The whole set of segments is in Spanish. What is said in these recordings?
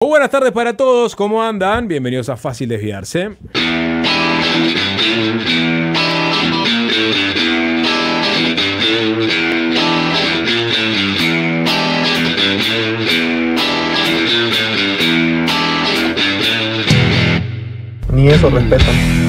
Muy buenas tardes para todos, ¿cómo andan? Bienvenidos a Fácil Desviarse. Ni eso respetan.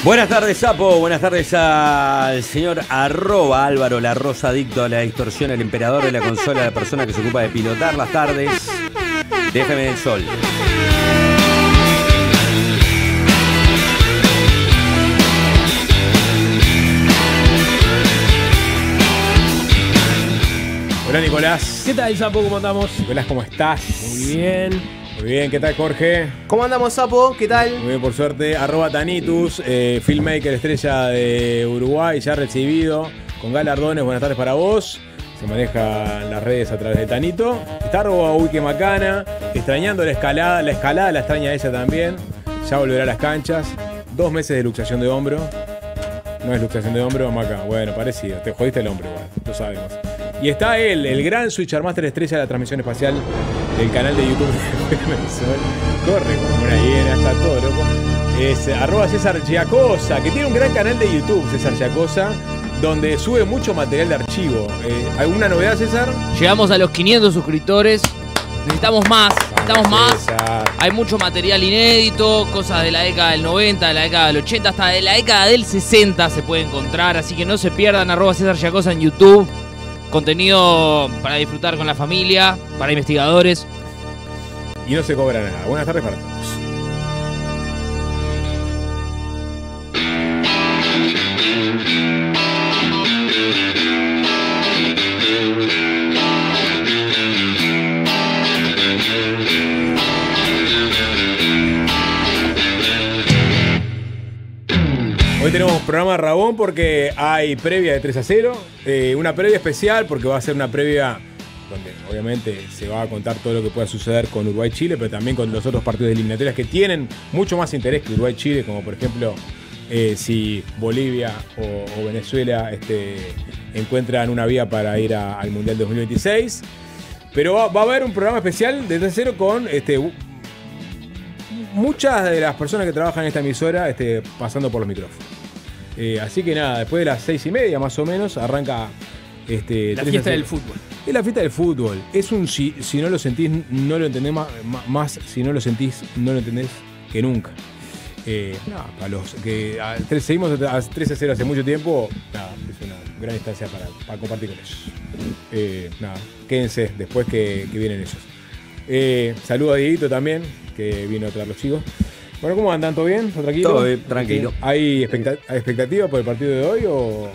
Buenas tardes, Sapo. Buenas tardes al señor @Álvaro La Rosa, adicto a la distorsión, el emperador de la consola, la persona que se ocupa de pilotar las tardes de FM del Sol. Hola, Nicolás. ¿Qué tal, Sapo? ¿Cómo andamos? Nicolás, ¿cómo estás? Muy bien. Muy bien, ¿qué tal, Jorge? ¿Cómo andamos, Sapo? ¿Qué tal? Muy bien, por suerte. @Tanitus, filmmaker estrella de Uruguay, ya recibido con galardones. Buenas tardes para vos. Se maneja en las redes a través de Tanito. Está @Uy, qué macana. Extrañando la escalada la extraña ella también. Ya volverá a las canchas. 2 meses de luxación de hombro. No es luxación de hombro, Maca. Bueno, parecido. Te jodiste el hombro igual, lo sabemos. Y está él, el gran Switchermaster estrella de la transmisión espacial del canal de YouTube de Sol. Corre como una hiena, está todo loco. Es @César Giacosa, que tiene un gran canal de YouTube, César Giacosa, donde sube mucho material de archivo. ¿Alguna novedad, César? Llegamos a los 500 suscriptores. Necesitamos más, César. Hay mucho material inédito, cosas de la década del 90, de la década del 80, hasta de la década del 60 se puede encontrar. Así que no se pierdan @César Giacosa en YouTube. Contenido para disfrutar con la familia, para investigadores. Y no se cobra nada. Buenas tardes para todos. Hoy tenemos programa Rabón porque hay previa de 3-0, una previa especial porque va a ser una previa donde obviamente se va a contar todo lo que pueda suceder con Uruguay-Chile, pero también con los otros partidos de eliminatorias que tienen mucho más interés que Uruguay-Chile, como por ejemplo si Bolivia o Venezuela encuentran una vía para ir al Mundial 2026. Pero va a haber un programa especial de 3-0 con muchas de las personas que trabajan en esta emisora pasando por los micrófonos. Así que nada, después de las 6:30 más o menos arranca La fiesta del fútbol. Es la fiesta del fútbol. Es un si no lo sentís, no lo entendés más si no lo sentís, no lo entendés que nunca. Para los que seguimos a 3-0 hace mucho tiempo, es una gran instancia para compartir con ellos. Quédense después que vienen ellos. Saludo a Dieguito también, que vino a traer los chicos. Bueno, ¿cómo andan? ¿Todo bien? ¿Todo tranquilo? Todo bien, tranquilo. ¿Hay expectativa por el partido de hoy o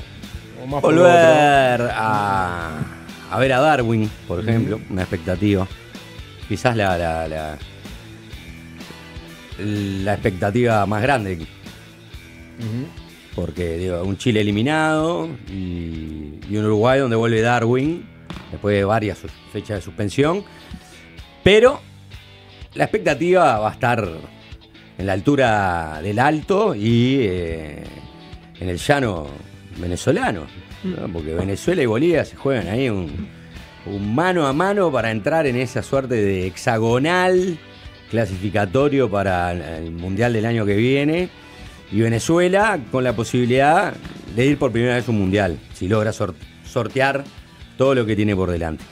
más por Volver a ver a Darwin, por ejemplo, una expectativa. Quizás la expectativa más grande. Porque digo, un Chile eliminado y un Uruguay donde vuelve Darwin después de varias fechas de suspensión. Pero la expectativa va a estar en la altura del Alto y en el llano venezolano, ¿no? Porque Venezuela y Bolivia se juegan ahí un mano a mano para entrar en esa suerte de hexagonal clasificatorio para el Mundial del año que viene. Y Venezuela con la posibilidad de ir por primera vez a un Mundial, si logra sortear todo lo que tiene por delante.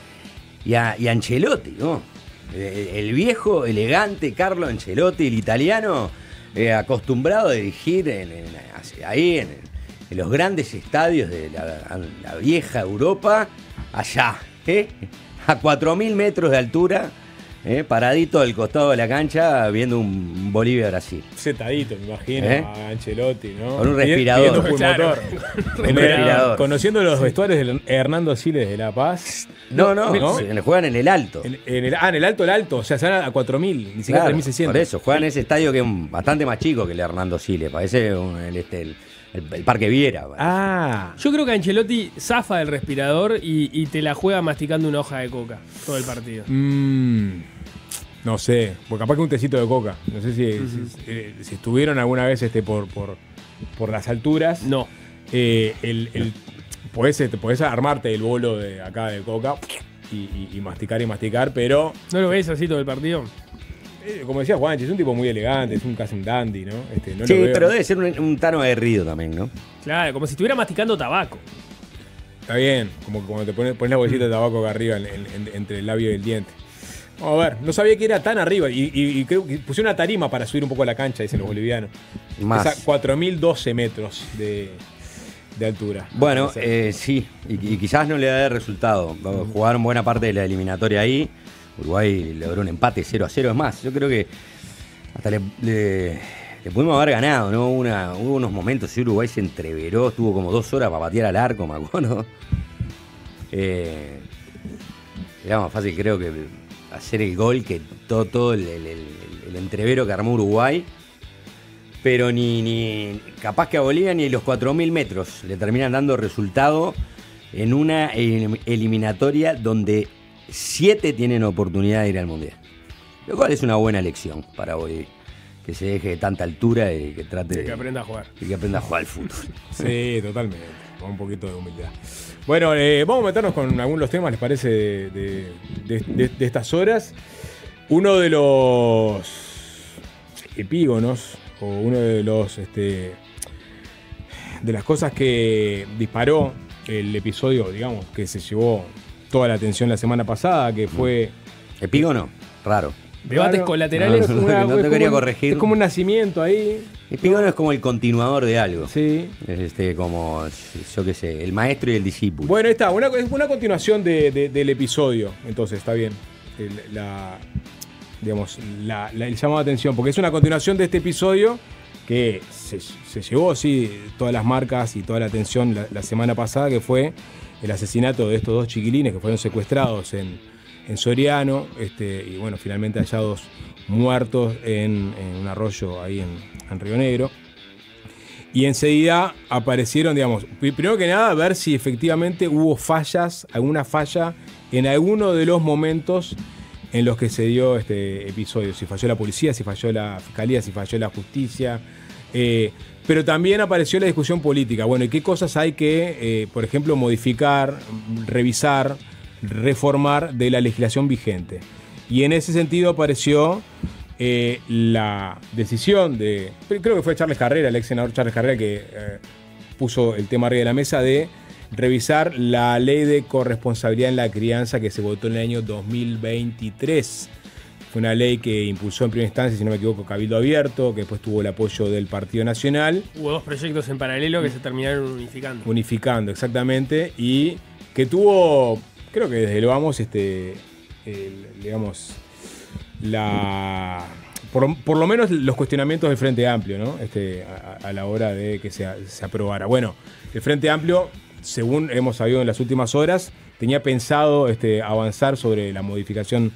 Y a Ancelotti, ¿no? El viejo, elegante Carlo Ancelotti, el italiano, acostumbrado a dirigir ahí en los grandes estadios de la vieja Europa, allá, a 4.000 metros de altura, paradito al costado de la cancha, viendo un Bolivia-Brasil. Sentadito, me imagino, a Ancelotti, ¿no? Con un respirador. Pidiendo pulmotor. Respirador. Conociendo los vestuarios de Hernando Siles de La Paz. No, juegan en el alto. En el alto. O sea, se van a 4.000, ni siquiera Claro, 3.600. por eso, juegan en ese estadio que es bastante más chico que el Hernando Siles. Parece el Parque Viera. Yo creo que Ancelotti zafa del respirador y te la juega masticando una hoja de coca todo el partido. No sé, porque capaz que un tecito de coca. No sé si estuvieron alguna vez por las alturas. No. Podés armarte el bolo de acá de coca y masticar, pero... ¿No lo ves así todo el partido? Como decía Juanchi, es un tipo muy elegante, es casi un dandy, ¿no? No sí, lo veo, pero debe ser un tano aguerrido también, ¿no? Claro, como si estuviera masticando tabaco. Está bien, como cuando te pones la bolsita de tabaco acá arriba entre el labio y el diente. Vamos a ver, no sabía que era tan arriba y creo que pusieron una tarima para subir un poco la cancha, dicen los bolivianos. Más. Esa 4.012 metros de altura. Bueno, sí, y quizás no le da resultado. Jugaron buena parte de la eliminatoria ahí. Uruguay logró un empate 0-0. Es más, yo creo que hasta le pudimos haber ganado, ¿no? Hubo unos momentos, sí, Uruguay se entreveró, estuvo como 2 horas para patear al arco, me acuerdo. Era más fácil, creo, que hacer el gol que todo el entrevero que armó Uruguay. Pero ni capaz que a Bolivia ni los 4.000 metros le terminan dando resultado en una eliminatoria donde 7 tienen oportunidad de ir al Mundial. Lo cual es una buena lección para Bolivia. Que se deje de tanta altura y que trate que aprenda a jugar. Y que aprenda a jugar al fútbol. Sí, totalmente. Con un poquito de humildad. Bueno, vamos a meternos con algunos de los temas, ¿les parece? De estas horas. Uno de los epígonos, o uno de los de las cosas que disparó el episodio, digamos, que se llevó toda la atención la semana pasada, que fue... ¿Epígono? Raro. Debates colaterales. No te quería corregir. Es como un nacimiento ahí. Epígono es como el continuador de algo. Sí. Es como, yo qué sé, el maestro y el discípulo. Bueno, está, una continuación del episodio. Entonces, está bien. El llamado de atención, porque es una continuación de este episodio que se llevó, sí, todas las marcas y toda la atención la semana pasada, que fue el asesinato de estos 2 chiquilines que fueron secuestrados en Soriano, y bueno, finalmente hallados muertos en un arroyo ahí en Río Negro. Y enseguida aparecieron, digamos, primero que nada, ver si efectivamente hubo alguna falla en alguno de los momentos en los que se dio este episodio. Si falló la policía, si falló la fiscalía, si falló la justicia. Pero también apareció la discusión política. Bueno, ¿y qué cosas hay que, por ejemplo, modificar, revisar, reformar de la legislación vigente? Y en ese sentido apareció la decisión de, creo que fue Charles Carrera, el ex senador Charles Carrera, que puso el tema arriba de la mesa de revisar la ley de corresponsabilidad en la crianza que se votó en el año 2023. Fue una ley que impulsó en primera instancia, si no me equivoco, Cabildo Abierto, que después tuvo el apoyo del Partido Nacional. Hubo 2 proyectos en paralelo que se terminaron unificando. Unificando, exactamente. Y que tuvo, creo que desde lo vamos, digamos, por lo menos los cuestionamientos del Frente Amplio, ¿no? A la hora de que se aprobara. Bueno, el Frente Amplio, según hemos sabido en las últimas horas, tenía pensado avanzar sobre la modificación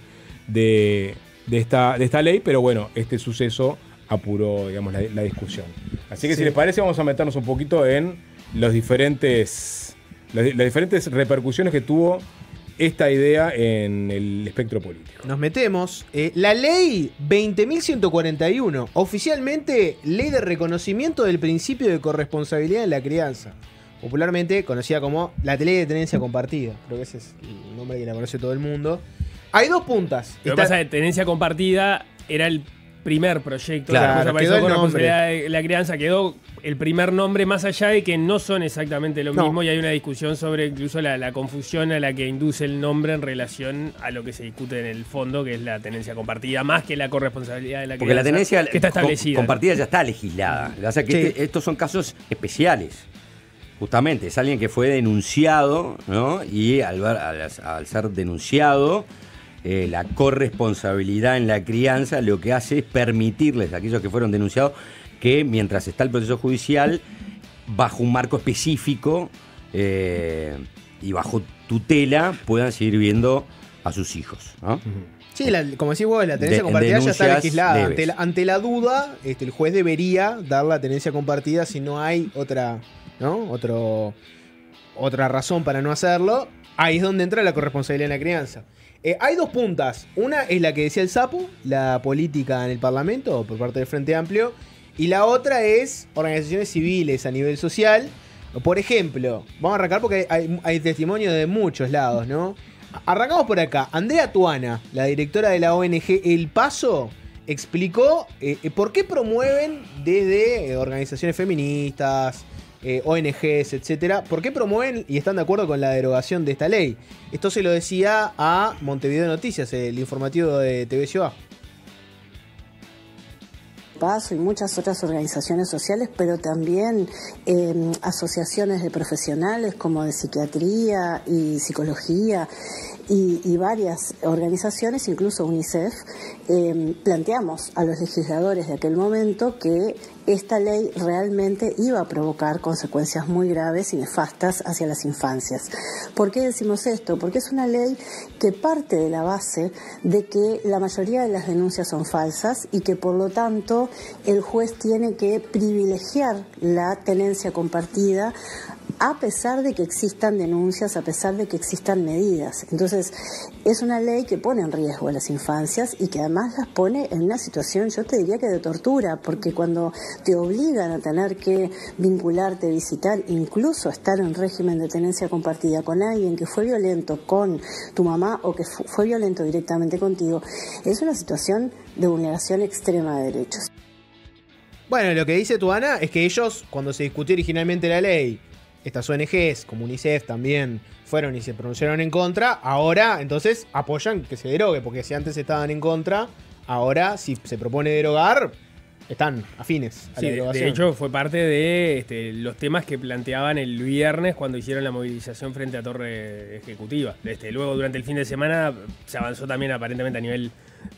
de esta ley, pero bueno, este suceso apuró, digamos, la discusión. Así que si les parece, vamos a meternos un poquito en las diferentes repercusiones que tuvo esta idea en el espectro político. Nos metemos. La ley 20.141, oficialmente ley de reconocimiento del principio de corresponsabilidad en la crianza, popularmente conocida como la ley de tenencia compartida. Creo que ese es el nombre que la conoce todo el mundo. Hay 2 puntas. Lo que pasa es que tenencia compartida era el primer proyecto. Claro, después quedó el apareció nombre. corresponsabilidad de la crianza, quedó el primer nombre, más allá de que no son exactamente lo mismo, y hay una discusión sobre incluso la confusión a la que induce el nombre en relación a lo que se discute en el fondo, que es la tenencia compartida, más que la corresponsabilidad de la crianza. Porque la tenencia que está establecida. compartida ya está legislada. O sea que Sí. estos son casos especiales. Justamente, es alguien que fue denunciado, ¿no? Y al ser denunciado, la corresponsabilidad en la crianza lo que hace es permitirles a aquellos que fueron denunciados que mientras está el proceso judicial, bajo un marco específico y bajo tutela, puedan seguir viendo a sus hijos, ¿no? Sí, como decís vos, la tenencia compartida ya está legislada. Ante la duda, el juez debería dar la tenencia compartida si no hay otra razón para no hacerlo. Ahí es donde entra la corresponsabilidad en la crianza. Hay dos puntas. Una es la que decía el Sapo, la política en el Parlamento por parte del Frente Amplio. Y la otra es organizaciones civiles a nivel social. Por ejemplo, vamos a arrancar porque hay testimonio de muchos lados, ¿no? Arrancamos por acá. Andrea Tuana, la directora de la ONG El Paso, explicó por qué promueven desde organizaciones feministas, ONGs, etcétera, por qué promueven y están de acuerdo con la derogación de esta ley. Esto se lo decía a Montevideo Noticias, el informativo de TV Ciudad. Paso y muchas otras organizaciones sociales, pero también asociaciones de profesionales como de psiquiatría y psicología y varias organizaciones, incluso UNICEF, planteamos a los legisladores de aquel momento que esta ley realmente iba a provocar consecuencias muy graves y nefastas hacia las infancias. ¿Por qué decimos esto? Porque es una ley que parte de la base de que la mayoría de las denuncias son falsas y que por lo tanto el juez tiene que privilegiar la tenencia compartida a pesar de que existan denuncias, a pesar de que existan medidas. Entonces, es una ley que pone en riesgo a las infancias y que además las pone en una situación, yo te diría que de tortura, porque cuando te obligan a tener que vincularte, visitar, incluso estar en régimen de tenencia compartida con alguien que fue violento con tu mamá o que fue violento directamente contigo, es una situación de vulneración extrema de derechos. Bueno, lo que dice Tuana es que ellos, cuando se discutió originalmente la ley, estas ONGs, como UNICEF también, fueron y se pronunciaron en contra. Ahora, entonces, apoyan que se derogue, porque si antes estaban en contra, ahora, si se propone derogar, están afines a la derogación. De hecho, fue parte de los temas que planteaban el viernes cuando hicieron la movilización frente a Torre Ejecutiva. Luego, durante el fin de semana, se avanzó también aparentemente a nivel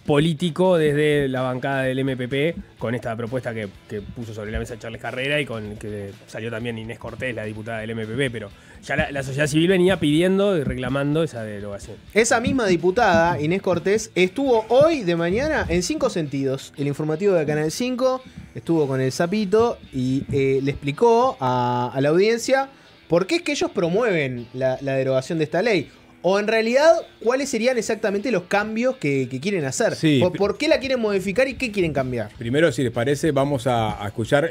político desde la bancada del MPP con esta propuesta que puso sobre la mesa Charles Carrera y con que salió también Inés Cortés, la diputada del MPP, pero ya la sociedad civil venía pidiendo y reclamando esa derogación. Esa misma diputada, Inés Cortés, estuvo hoy de mañana en 5 Sentidos, el informativo de Canal 5, estuvo con el Sapito y le explicó a la audiencia por qué es que ellos promueven la derogación de esta ley. O en realidad, ¿cuáles serían exactamente los cambios que quieren hacer? Sí. ¿Por qué la quieren modificar y qué quieren cambiar? Primero, si les parece, vamos a escuchar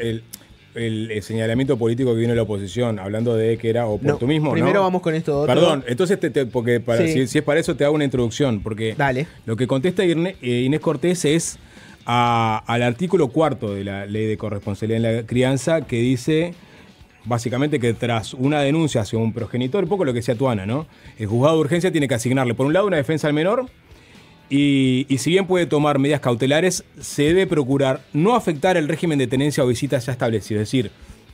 el señalamiento político que vino de la oposición, hablando de que era oportunismo, ¿no? Primero vamos con esto otro. Perdón, entonces, porque Sí. si es para eso te hago una introducción, porque Dale. lo que contesta Inés Cortés es al artículo 4 de la Ley de Corresponsabilidad en la Crianza, que dice básicamente que tras una denuncia hacia un progenitor, un poco lo que decía Tuana, ¿no? El juzgado de urgencia tiene que asignarle, por un lado, una defensa al menor y si bien puede tomar medidas cautelares, se debe procurar no afectar el régimen de tenencia o visita ya establecido. Es decir,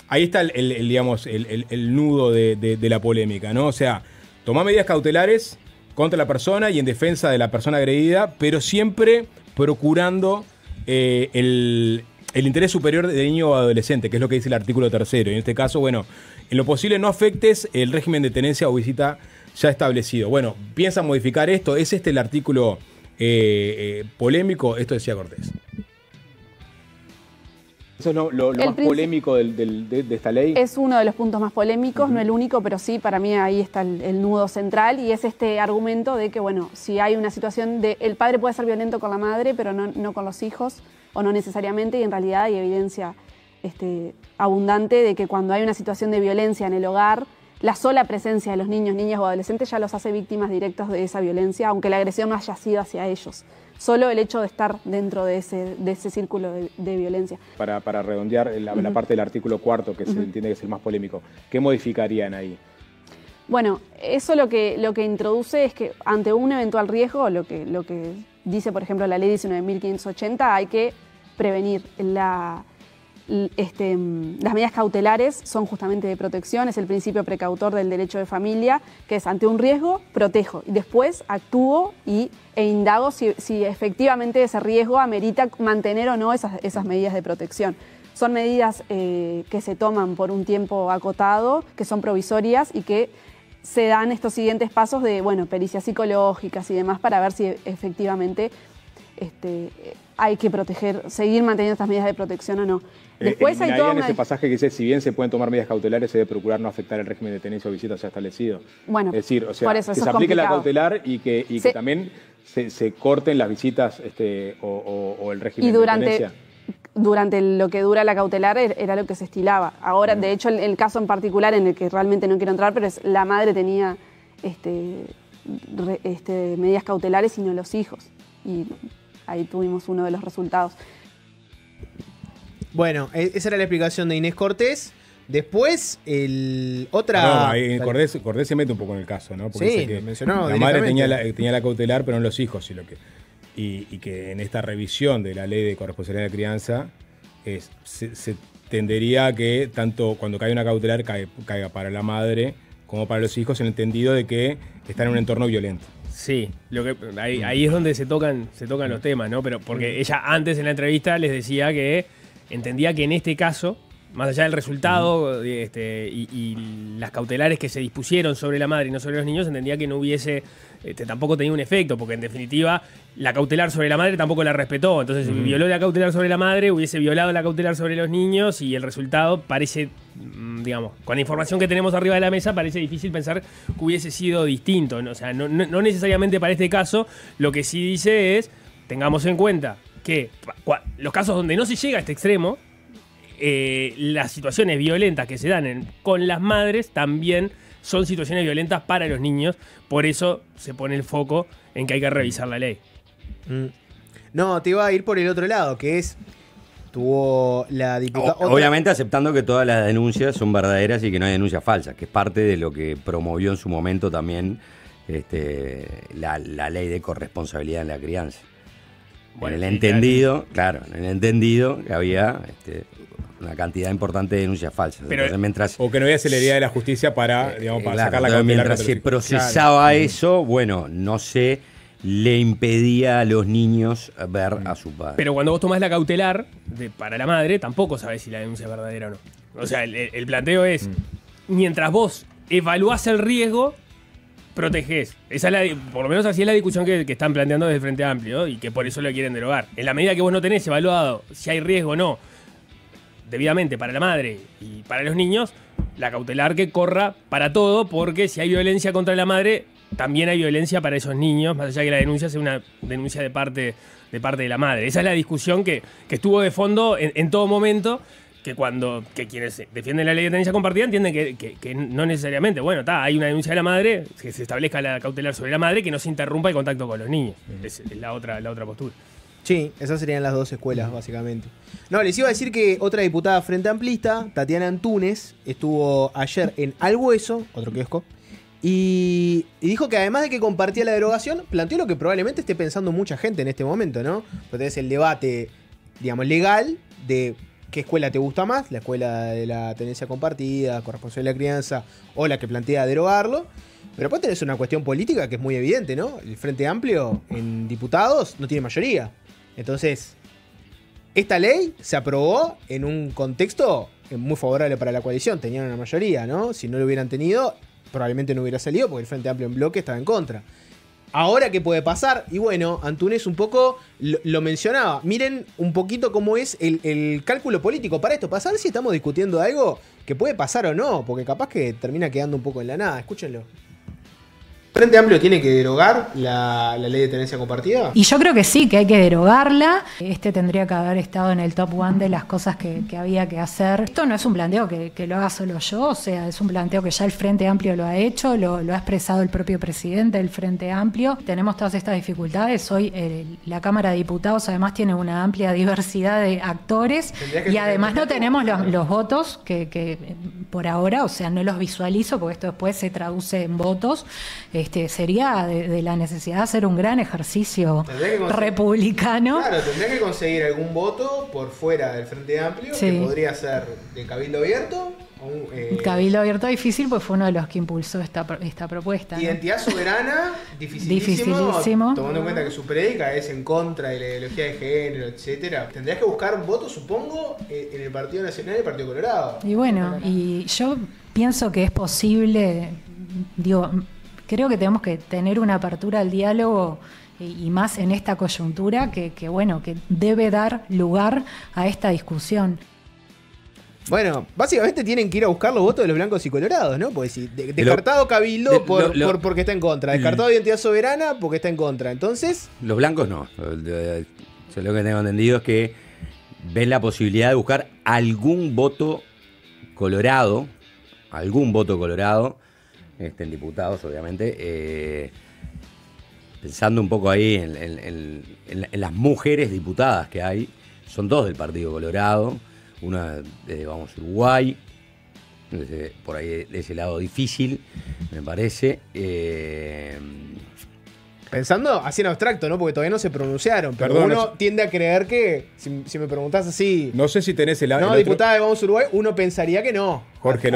ahí está el nudo de la polémica, ¿no? O sea, tomar medidas cautelares contra la persona y en defensa de la persona agredida, pero siempre procurando el interés superior del niño o adolescente, que es lo que dice el artículo 3º. Y en este caso, bueno, en lo posible no afectes el régimen de tenencia o visita ya establecido. Bueno, ¿piensan modificar esto? ¿Es este el artículo polémico? Esto decía Cortés. Eso es lo más polémico de esta ley. Es uno de los puntos más polémicos, no el único, pero sí, para mí ahí está el nudo central y es este argumento de que, bueno, si hay una situación de el padre puede ser violento con la madre, pero no con los hijos, o no necesariamente, y en realidad hay evidencia abundante de que cuando hay una situación de violencia en el hogar, la sola presencia de los niños, niñas o adolescentes ya los hace víctimas directas de esa violencia, aunque la agresión no haya sido hacia ellos. Solo el hecho de estar dentro de ese círculo de violencia. Para redondear la parte del artículo 4, que se entiende que es el más polémico, ¿qué modificarían ahí? Bueno, eso lo que introduce es que ante un eventual riesgo, lo que dice, por ejemplo, la ley 19.580, hay que prevenir. las medidas cautelares son justamente de protección, es el principio precautor del derecho de familia, que es ante un riesgo, protejo, y después actúo e indago si efectivamente ese riesgo amerita mantener o no esas medidas de protección. Son medidas que se toman por un tiempo acotado, que son provisorias y que se dan estos siguientes pasos de, pericias psicológicas y demás para ver si efectivamente hay que proteger, seguir manteniendo estas medidas de protección o no. Después hay todo en ese pasaje que dice, si bien se pueden tomar medidas cautelares, se debe procurar no afectar el régimen de tenencia o visitas ya establecido. Bueno, es decir, o sea, por eso, que se aplique la cautelar y que también se corten las visitas o el régimen de tenencia. Durante lo que dura la cautelar era lo que se estilaba. Ahora, de hecho, el caso en particular en el que realmente no quiero entrar, pero es la madre tenía medidas cautelares y no los hijos. Y ahí tuvimos uno de los resultados. Bueno, esa era la explicación de Inés Cortés. Después, ahí Cortés se mete un poco en el caso, ¿no? Porque sí, dice que mencionó la madre tenía la cautelar, pero no los hijos. Y que en esta revisión de la ley de corresponsabilidad de la crianza se tendería a que tanto cuando cae una cautelar caiga para la madre como para los hijos, en el entendido de que están en un entorno violento. Sí, ahí es donde se tocan los temas, ¿no? Pero porque ella antes en la entrevista les decía que entendía que en este caso, más allá del resultado y las cautelares que se dispusieron sobre la madre y no sobre los niños, entendía que no hubiese, tampoco tenía un efecto, porque en definitiva la cautelar sobre la madre tampoco la respetó. Entonces, si violó la cautelar sobre la madre, hubiese violado la cautelar sobre los niños y el resultado parece, digamos, con la información que tenemos arriba de la mesa, parece difícil pensar que hubiese sido distinto, ¿no? O sea, no necesariamente para este caso. Lo que sí dice es, tengamos en cuenta que los casos donde no se llega a este extremo, las situaciones violentas que se dan con las madres también son situaciones violentas para los niños. Por eso se pone el foco en que hay que revisar la ley. No, te iba a ir por el otro lado, que es... Tuvo la diputada... Obviamente aceptando que todas las denuncias son verdaderas y que no hay denuncias falsas, que es parte de lo que promovió en su momento también la ley de corresponsabilidad en la crianza. Bueno, en el entendido que había una cantidad importante de denuncias falsas. Pero, entonces, o que no había celeridad de la justicia para sacar la cautelar. Mientras se procesaba eso, no se le impedía a los niños ver a su padre. Pero cuando vos tomás la cautelar para la madre, tampoco sabés si la denuncia es verdadera o no. O sea, el planteo es, mientras vos evaluás el riesgo, protegés. Por lo menos así es la discusión que están planteando desde el Frente Amplio, ¿no? Y que por eso lo quieren derogar. En la medida que vos no tenés evaluado si hay riesgo o no debidamente para la madre y para los niños, la cautelar que corra para todo, porque si hay violencia contra la madre, también hay violencia para esos niños, más allá que la denuncia sea una denuncia de parte de la madre. Esa es la discusión que estuvo de fondo en todo momento, que quienes defienden la ley de tenencia compartida entienden que no necesariamente, hay una denuncia de la madre, que se establezca la cautelar sobre la madre, que no se interrumpa el contacto con los niños. Es la otra postura. Sí, esas serían las dos escuelas, básicamente. No, les iba a decir que otra diputada frente amplista, Tatiana Antunes, estuvo ayer en Al Hueso, otro kiosco, y dijo que además de que compartía la derogación, planteó lo que probablemente esté pensando mucha gente en este momento, ¿no? Porque es el debate, digamos, legal de qué escuela te gusta más, la escuela de la tenencia compartida, corresponsabilidad de la crianza, o la que plantea derogarlo. Pero después tenés una cuestión política que es muy evidente, ¿no? El Frente Amplio en diputados no tiene mayoría. Entonces, esta ley se aprobó en un contexto muy favorable para la coalición. Tenían una mayoría, ¿no? Si no lo hubieran tenido, probablemente no hubiera salido porque el Frente Amplio en bloque estaba en contra. Ahora, ¿qué puede pasar? Y bueno, Antunes un poco lo mencionaba. Miren un poquito cómo es el cálculo político para esto. Para saber si estamos discutiendo algo que puede pasar o no. Porque capaz que termina quedando un poco en la nada. Escúchenlo. ¿Frente Amplio tiene que derogar la ley de tenencia compartida? Y yo creo que sí, que hay que derogarla. Tendría que haber estado en el top 1 de las cosas que había que hacer. Esto no es un planteo que lo haga solo yo, o sea, es un planteo que ya el Frente Amplio lo ha hecho, lo ha expresado el propio presidente del Frente Amplio. Tenemos todas estas dificultades. Hoy la Cámara de Diputados además tiene una amplia diversidad de actores y además no tenemos los votos que por ahora, o sea, no los visualizo porque esto después se traduce en votos. sería de la necesidad de hacer un gran ejercicio republicano. Claro, tendría que conseguir algún voto por fuera del Frente Amplio, que podría ser de Cabildo Abierto. Cabildo Abierto difícil, pues fue uno de los que impulsó esta propuesta. Identidad soberana, dificilísimo. Tomando en cuenta que su prédica es en contra de la ideología de género, etcétera. Tendrías que buscar un voto, supongo, en el Partido Nacional y el Partido Colorado. Y bueno, y yo pienso que es posible, creo que tenemos que tener una apertura al diálogo y más en esta coyuntura que debe dar lugar a esta discusión. Bueno, básicamente tienen que ir a buscar los votos de los blancos y colorados, ¿no? Porque si descartado Cabildo porque está en contra, descartado Identidad Soberana porque está en contra. Entonces, los blancos no. Yo lo que tengo entendido es que ven la posibilidad de buscar algún voto colorado, en diputados, obviamente, pensando un poco ahí en las mujeres diputadas que hay. Son dos del Partido Colorado. Una de, Uruguay, por ahí de ese lado difícil, me parece. Pensando así en abstracto, ¿no? Porque todavía no se pronunciaron. Pero uno tiende a creer que, si me preguntás así... No sé si tenés diputada de Vamos Uruguay, uno pensaría que no. Jorge, el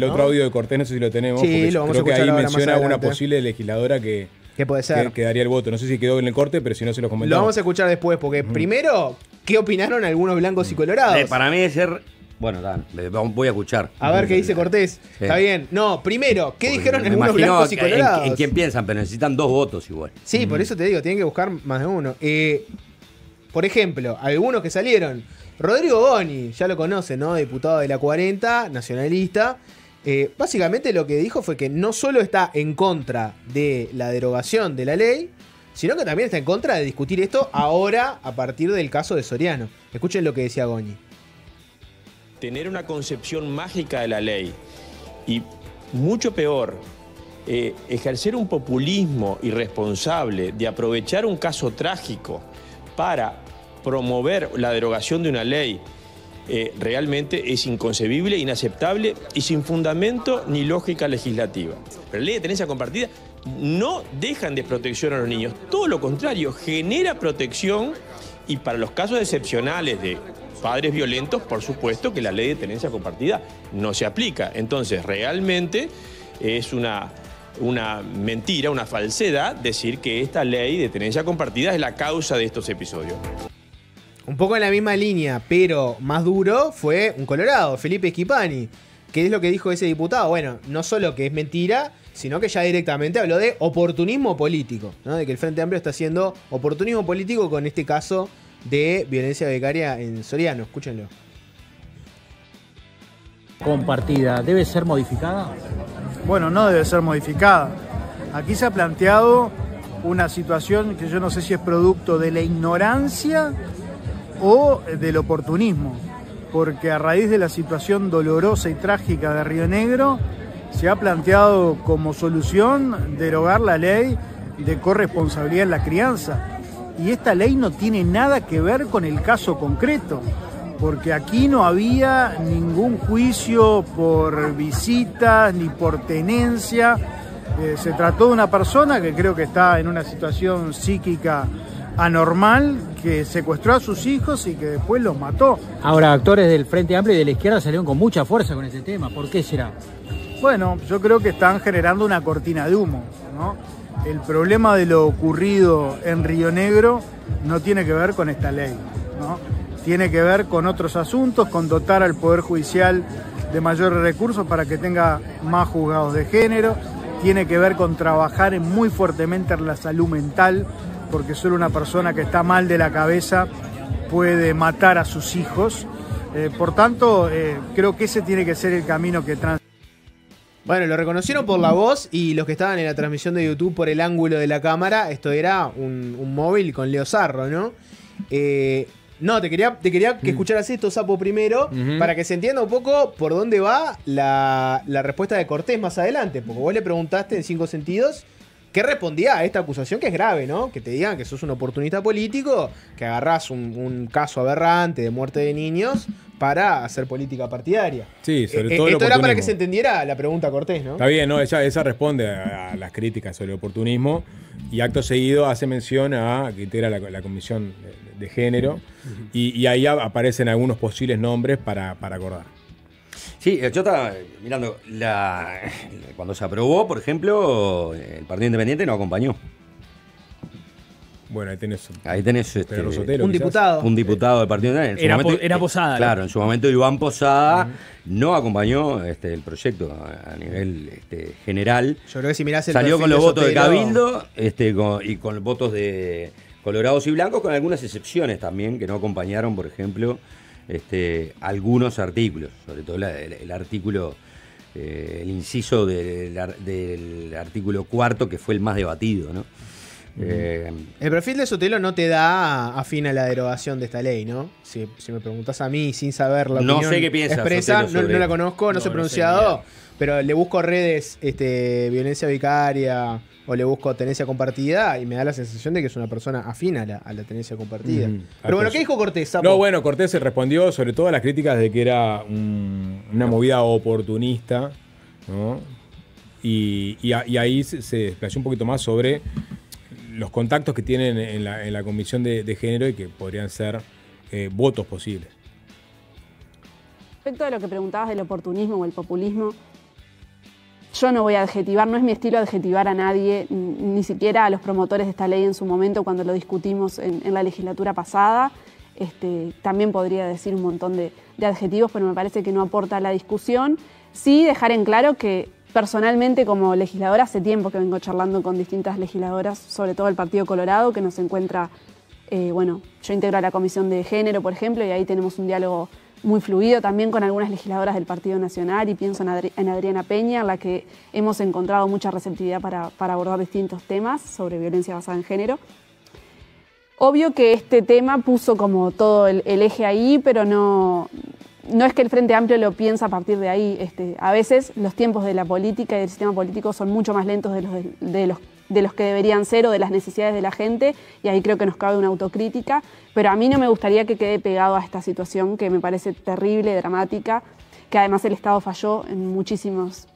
otro audio de Cortés, no sé si lo tenemos. Sí, lo vamos creo a escuchar que ahí ahora menciona más una adelante. posible legisladora que puede ser. Que daría el voto. No sé si quedó en el corte, pero si no se lo comentamos. Lo vamos a escuchar después, porque primero... ¿Qué opinaron algunos blancos y colorados? Para mí debe ser... Bueno, voy a escuchar. A ver qué dice Cortés. Sí. Está bien. No, primero, ¿qué dijeron algunos blancos y colorados? ¿En quién piensan? Pero necesitan 2 votos igual. Sí, por eso te digo, tienen que buscar más de uno. Por ejemplo, algunos que salieron. Rodrigo Boni, ya lo conocen, ¿no? Diputado de la 40, nacionalista. Básicamente lo que dijo fue que no solo está en contra de la derogación de la ley, sino que también está en contra de discutir esto ahora a partir del caso de Soriano. Escuchen lo que decía Goñi. Tener una concepción mágica de la ley y, mucho peor, ejercer un populismo irresponsable de aprovechar un caso trágico para promover la derogación de una ley, realmente es inconcebible, inaceptable y sin fundamento ni lógica legislativa. La ley de tenencia compartida no deja en desprotección a los niños, todo lo contrario, genera protección y para los casos excepcionales de padres violentos, por supuesto que la ley de tenencia compartida no se aplica. Entonces, realmente es una mentira, una falsedad decir que esta ley de tenencia compartida es la causa de estos episodios. Un poco en la misma línea, pero más duro, fue un colorado, Felipe Schipani. ¿Qué es lo que dijo ese diputado? Bueno, no solo que es mentira, sino que ya directamente habló de oportunismo político, ¿no? De que el Frente Amplio está haciendo oportunismo político con este caso de violencia becaria en Soriano. Escúchenlo. Compartida, ¿debe ser modificada? Bueno, no debe ser modificada. Aquí se ha planteado una situación que yo no sé si es producto de la ignorancia o del oportunismo, porque a raíz de la situación dolorosa y trágica de Río Negro se ha planteado como solución derogar la ley de corresponsabilidad en la crianza. Y esta ley no tiene nada que ver con el caso concreto, porque aquí no había ningún juicio por visitas ni por tenencia. Se trató de una persona que creo que está en una situación psíquica anormal, que secuestró a sus hijos y que después los mató. Ahora, actores del Frente Amplio y de la izquierda salieron con mucha fuerza con ese tema. ¿Por qué será? Bueno, yo creo que están generando una cortina de humo, ¿no? El problema de lo ocurrido en Río Negro no tiene que ver con esta ley, ¿no? Tiene que ver con otros asuntos, con dotar al Poder Judicial de mayores recursos para que tenga más juzgados de género, tiene que ver con trabajar muy fuertemente en la salud mental, porque solo una persona que está mal de la cabeza puede matar a sus hijos. Por tanto, creo que ese tiene que ser el camino que Bueno, lo reconocieron por la voz y los que estaban en la transmisión de YouTube por el ángulo de la cámara, esto era un móvil con Leo Sarro, ¿no? No, te quería que escucharas esto, Sapo, primero, para que se entienda un poco por dónde va la respuesta de Cortés más adelante, porque vos le preguntaste en 5 sentidos ¿Qué respondía a esta acusación que es grave, ¿no? Que te digan que sos un oportunista político, que agarrás un caso aberrante de muerte de niños para hacer política partidaria. Sí, sobre todo esto era para que se entendiera la pregunta Cortés, ¿no? Está bien, ¿no? Ella responde a las críticas sobre el oportunismo y acto seguido hace mención a que integra la Comisión de Género y ahí aparecen algunos posibles nombres para acordar. Sí, yo estaba mirando, cuando se aprobó, por ejemplo, el Partido Independiente no acompañó. Bueno, ahí tenés Sotelo, un diputado. Un diputado del Partido Independiente. Era Posada. Claro, en su momento Iván Posada no acompañó el proyecto a nivel general. Yo creo que si mirás el salió con perfil los votos de Sotelo... Cabildo y con los votos de colorados y blancos, con algunas excepciones también que no acompañaron, por ejemplo, algunos artículos, sobre todo el artículo, el inciso del artículo 4, que fue el más debatido, ¿no? El perfil de Sotelo no te da afín a la derogación de esta ley, ¿no? Si me preguntás a mí sin saber la opinión sé qué piensa expresa, Sotelo no la conozco, no se ha pronunciado, pero le busco redes violencia vicaria o le busco tenencia compartida y me da la sensación de que es una persona afín a la tenencia compartida. Pero bueno, ¿qué dijo Cortés, Sapo? No, bueno, Cortés se respondió sobre todo a las críticas de que era una movida oportunista, ¿no? Y ahí se desplayó un poquito más sobre los contactos que tienen en la Comisión de Género y que podrían ser votos posibles. Respecto a lo que preguntabas del oportunismo o el populismo, yo no voy a adjetivar, no es mi estilo adjetivar a nadie, ni siquiera a los promotores de esta ley en su momento cuando lo discutimos en la legislatura pasada. También podría decir un montón de adjetivos, pero me parece que no aporta a la discusión. Sí dejar en claro que personalmente como legisladora hace tiempo que vengo charlando con distintas legisladoras, sobre todo el Partido Colorado, que nos encuentra, yo integro a la Comisión de Género, por ejemplo, y ahí tenemos un diálogo muy fluido también con algunas legisladoras del Partido Nacional, y pienso en Adriana Peña, en la que hemos encontrado mucha receptividad para abordar distintos temas sobre violencia basada en género. Obvio que este tema puso como todo el eje ahí, pero no es que el Frente Amplio lo piensa a partir de ahí. A veces los tiempos de la política y del sistema político son mucho más lentos de los que deberían ser o de las necesidades de la gente, y ahí creo que nos cabe una autocrítica, pero a mí no me gustaría que quede pegado a esta situación que me parece terrible, dramática, que además el Estado falló en muchísimas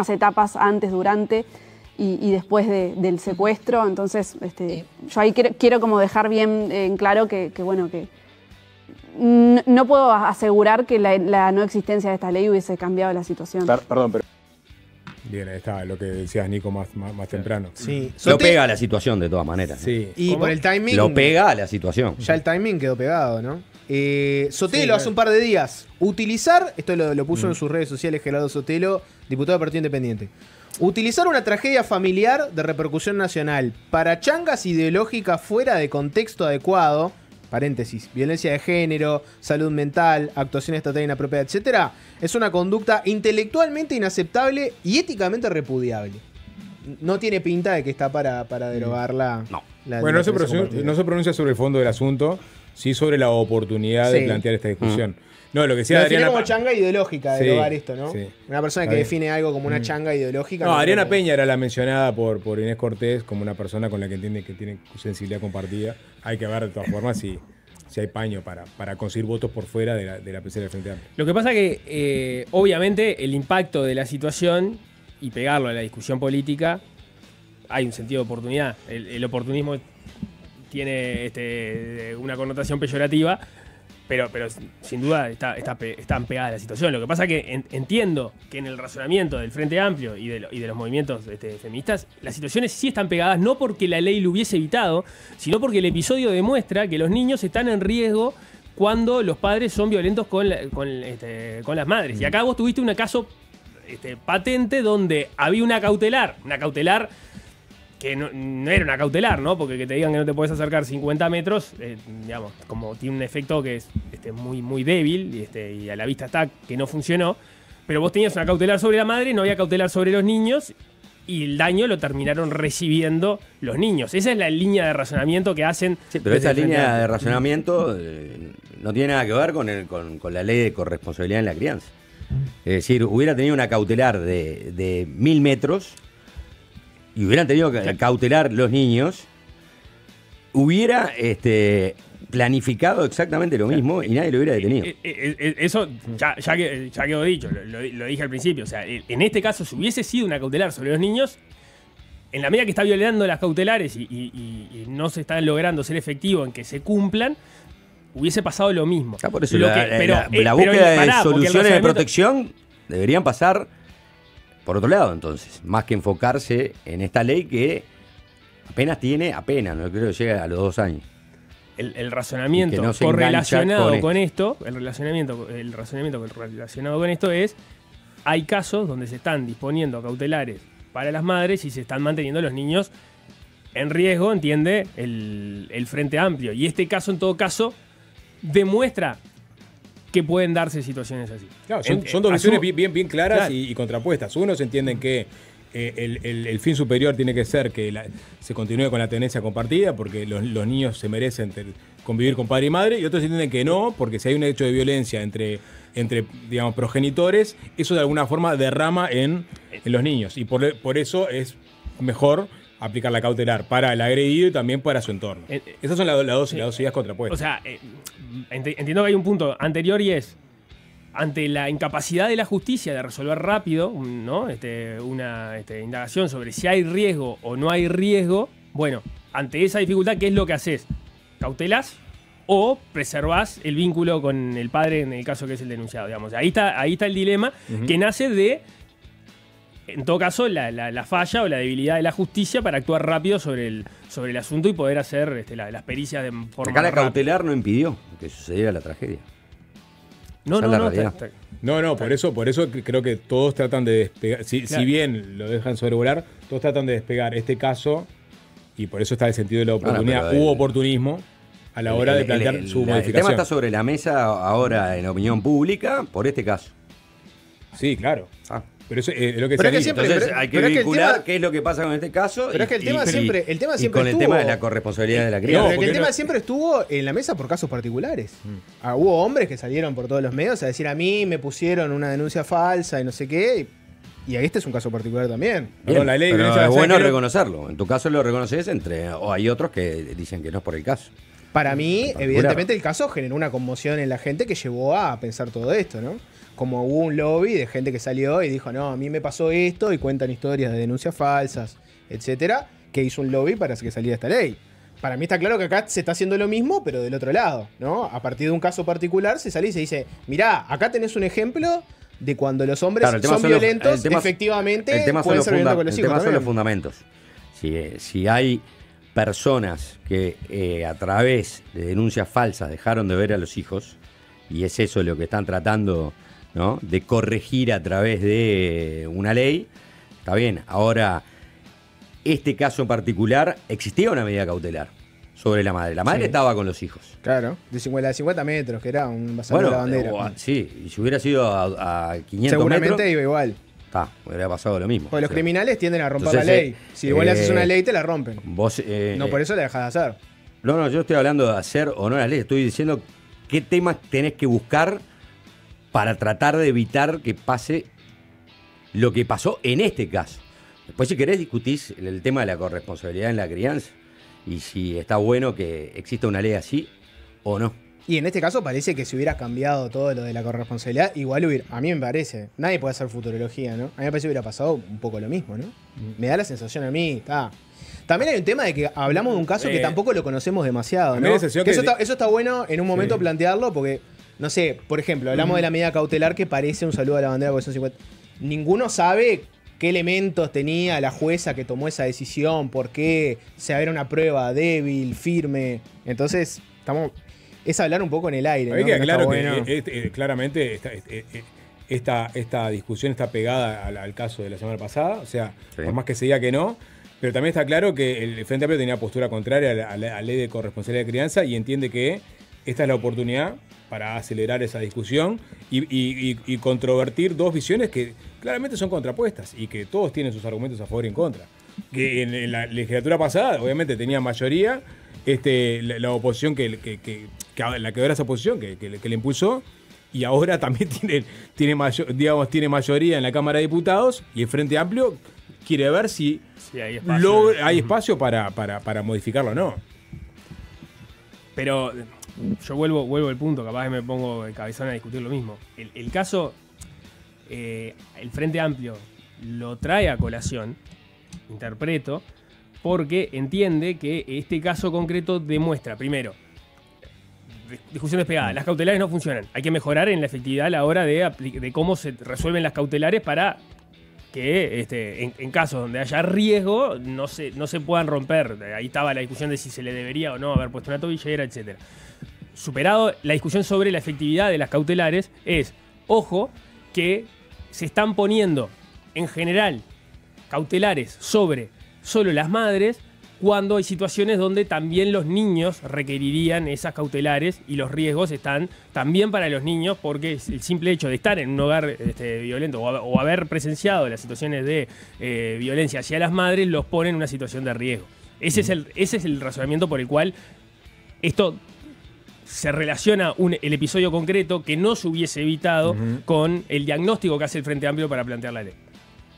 etapas antes, durante y después del secuestro. Entonces yo ahí quiero como dejar bien en claro que no puedo asegurar que la no existencia de esta ley hubiese cambiado la situación. Perdón, pero... Bien, ahí está lo que decías, Nico, más temprano. Sí. Lo pega a la situación de todas maneras. Sí. Y ¿Cómo? por el timing... Lo pega a la situación. Ya el timing quedó pegado, ¿no? Sotelo, hace un par de días, utilizar, esto lo puso en sus redes sociales Gerardo Sotelo, diputado del Partido Independiente, utilizar una tragedia familiar de repercusión nacional para changas ideológicas fuera de contexto adecuado, paréntesis, violencia de género, salud mental, actuación estatal inapropiada, etcétera, es una conducta intelectualmente inaceptable y éticamente repudiable. No tiene pinta de que está para derogarla. No. Bueno, no se pronuncia sobre el fondo del asunto, sí sobre la oportunidad de plantear esta discusión. No, lo que decía Adriana... como changa ideológica de derogar esto, ¿no? Sí. Una persona que define algo como una changa ideológica. No, Adriana Peña era la mencionada por Inés Cortés como una persona con la que entiende que tiene sensibilidad compartida. Hay que ver de todas formas si hay paño para conseguir votos por fuera de la pecera del Frente Amplio. Lo que pasa que, obviamente, el impacto de la situación y pegarlo a la discusión política, hay un sentido de oportunidad. El oportunismo tiene una connotación peyorativa, pero sin duda están pegadas a la situación. Lo que pasa que entiendo que en el razonamiento del Frente Amplio y de los movimientos feministas, las situaciones sí están pegadas, no porque la ley lo hubiese evitado, sino porque el episodio demuestra que los niños están en riesgo cuando los padres son violentos con las madres. Y acá vos tuviste un caso patente donde había una cautelar que no era una cautelar, ¿no? Porque que te digan que no te puedes acercar 50 metros, digamos, como tiene un efecto que es muy, muy débil y a la vista está que no funcionó. Pero vos tenías una cautelar sobre la madre, no había cautelar sobre los niños, y el daño lo terminaron recibiendo los niños. Esa es la línea de razonamiento que hacen. Sí, pero esa línea de razonamiento no tiene nada que ver con la ley de corresponsabilidad en la crianza. Es decir, hubiera tenido una cautelar de 1000 metros y hubieran tenido que cautelar los niños, hubiera planificado exactamente lo mismo y nadie lo hubiera detenido. Eso ya quedó dicho, lo dije al principio. O sea, en este caso, si hubiese sido una cautelar sobre los niños, en la medida que está violando las cautelares y no se está logrando ser efectivo en que se cumplan, hubiese pasado lo mismo. Por eso la búsqueda de soluciones de protección deberían pasar por otro lado, entonces, más que enfocarse en esta ley que apenas, no creo que llegue a los 2 años. El razonamiento correlacionado con esto, el razonamiento relacionado con esto es, hay casos donde se están disponiendo cautelares para las madres y se están manteniendo los niños en riesgo, entiende el Frente Amplio. Y este caso, en todo caso, demuestra que pueden darse situaciones así. Claro, son dos visiones bien claras y contrapuestas. Unos entienden que el fin superior tiene que ser que se continúe con la tenencia compartida porque los niños se merecen convivir con padre y madre, y otros entienden que no, porque si hay un hecho de violencia entre digamos, progenitores, eso de alguna forma derrama en los niños, y por eso es mejor aplicar la cautelar para el agredido y también para su entorno. Esas son las dos ideas contrapuestas. O sea, entiendo que hay un punto anterior y es, ante la incapacidad de la justicia de resolver rápido, ¿no? Una indagación sobre si hay riesgo o no hay riesgo, bueno, ante esa dificultad, ¿qué es lo que haces? ¿Cautelas o preservás el vínculo con el padre en el caso que es el denunciado? Digamos. Ahí está el dilema que nace de, en todo caso, la falla o la debilidad de la justicia para actuar rápido sobre el asunto y poder hacer las pericias de forma Acá la rápida. cautelar no impidió que sucediera la tragedia. No, por eso creo que todos tratan de despegar, si bien lo dejan sobrevolar, todos tratan de despegar este caso, y por eso está el sentido de la oportunidad. Hubo oportunismo a la hora de plantear su modificación. El tema está sobre la mesa ahora en opinión pública por este caso. Sí, claro. Pero eso es lo que pero se es que siempre, entonces hay que vincular qué es lo que pasa con este caso. Pero es que el tema siempre con el tema de la corresponsabilidad de la crianza. Porque el tema siempre estuvo en la mesa por casos particulares. Hubo hombres que salieron por todos los medios a decir, a mí me pusieron una denuncia falsa y no sé qué. Y este es un caso particular también. Bien, la ley pero es bueno reconocerlo. En tu caso lo reconoces o hay otros que dicen que no es por el caso. Para mí, evidentemente, el caso generó una conmoción en la gente que llevó a pensar todo esto, ¿no? Como hubo un lobby de gente que salió y dijo, no, a mí me pasó esto, y cuentan historias de denuncias falsas, etcétera, que hizo un lobby para que saliera esta ley. Para mí está claro que acá se está haciendo lo mismo, pero del otro lado, ¿no? A partir de un caso particular se sale y se dice, mirá, acá tenés un ejemplo de cuando los hombres son violentos, efectivamente pueden ser violentos con los hijos. El tema son los fundamentos. Si hay personas que a través de denuncias falsas dejaron de ver a los hijos, y es eso lo que están tratando, ¿no?, de corregir a través de una ley, está bien. Ahora, este caso en particular, existía una medida cautelar sobre la madre. La madre estaba con los hijos. Claro, de 50 metros, que era un basador de la bandera. Sí, y si hubiera sido a 500 seguramente metros, iba igual. Hubiera pasado lo mismo. Porque los criminales tienden a romper la ley. Si igual le haces una ley, te la rompen. Vos, no, por eso la dejás de hacer. No, yo estoy hablando de hacer o no la ley. Estoy diciendo qué temas tenés que buscar para tratar de evitar que pase lo que pasó en este caso. Después, si querés, discutís el tema de la corresponsabilidad en la crianza y si está bueno que exista una ley así o no. Y en este caso parece que si hubiera cambiado todo lo de la corresponsabilidad, igual hubiera, a mí me parece, nadie puede hacer futurología, ¿no? A mí me parece que hubiera pasado un poco lo mismo, ¿no? Me da la sensación a mí, También hay un tema de que hablamos de un caso que tampoco lo conocemos demasiado, ¿no? Eso está bueno en un momento plantearlo porque, no sé, por ejemplo, hablamos de la medida cautelar que parece un saludo a la bandera porque son 50. Ninguno sabe qué elementos tenía la jueza que tomó esa decisión, por qué, si era una prueba débil, firme. Entonces, es hablar un poco en el aire, ¿no? Claro que claramente esta discusión está pegada al caso de la semana pasada, o sea, por más que se diga que no, pero también está claro que el Frente Amplio tenía postura contraria a la ley de corresponsabilidad de crianza y entiende que esta es la oportunidad para acelerar esa discusión y controvertir dos visiones que claramente son contrapuestas y que todos tienen sus argumentos a favor y en contra. Que en la legislatura pasada, obviamente, tenía mayoría la oposición la que ahora esa oposición que le impulsó, y ahora también tiene mayoría en la Cámara de Diputados, y el Frente Amplio quiere ver si hay espacio, hay espacio para modificarlo o no. Pero yo vuelvo al punto, capaz que me pongo de cabezón a discutir lo mismo. El caso, el Frente Amplio lo trae a colación, interpreto, porque entiende que este caso concreto demuestra, primero, discusión despegada, las cautelares no funcionan. Hay que mejorar en la efectividad a la hora de cómo se resuelven las cautelares para que en casos donde haya riesgo no se puedan romper. Ahí estaba la discusión de si se le debería o no haber puesto una tobillera, etc. Superado la discusión sobre la efectividad de las cautelares, ojo, que se están poniendo en general cautelares sobre solo las madres, cuando hay situaciones donde también los niños requerirían esas cautelares y los riesgos están también para los niños, porque el simple hecho de estar en un hogar violento o haber presenciado las situaciones de violencia hacia las madres los pone en una situación de riesgo. Ese es el razonamiento por el cual esto se relaciona el episodio concreto que no se hubiese evitado con el diagnóstico que hace el Frente Amplio para plantear la ley.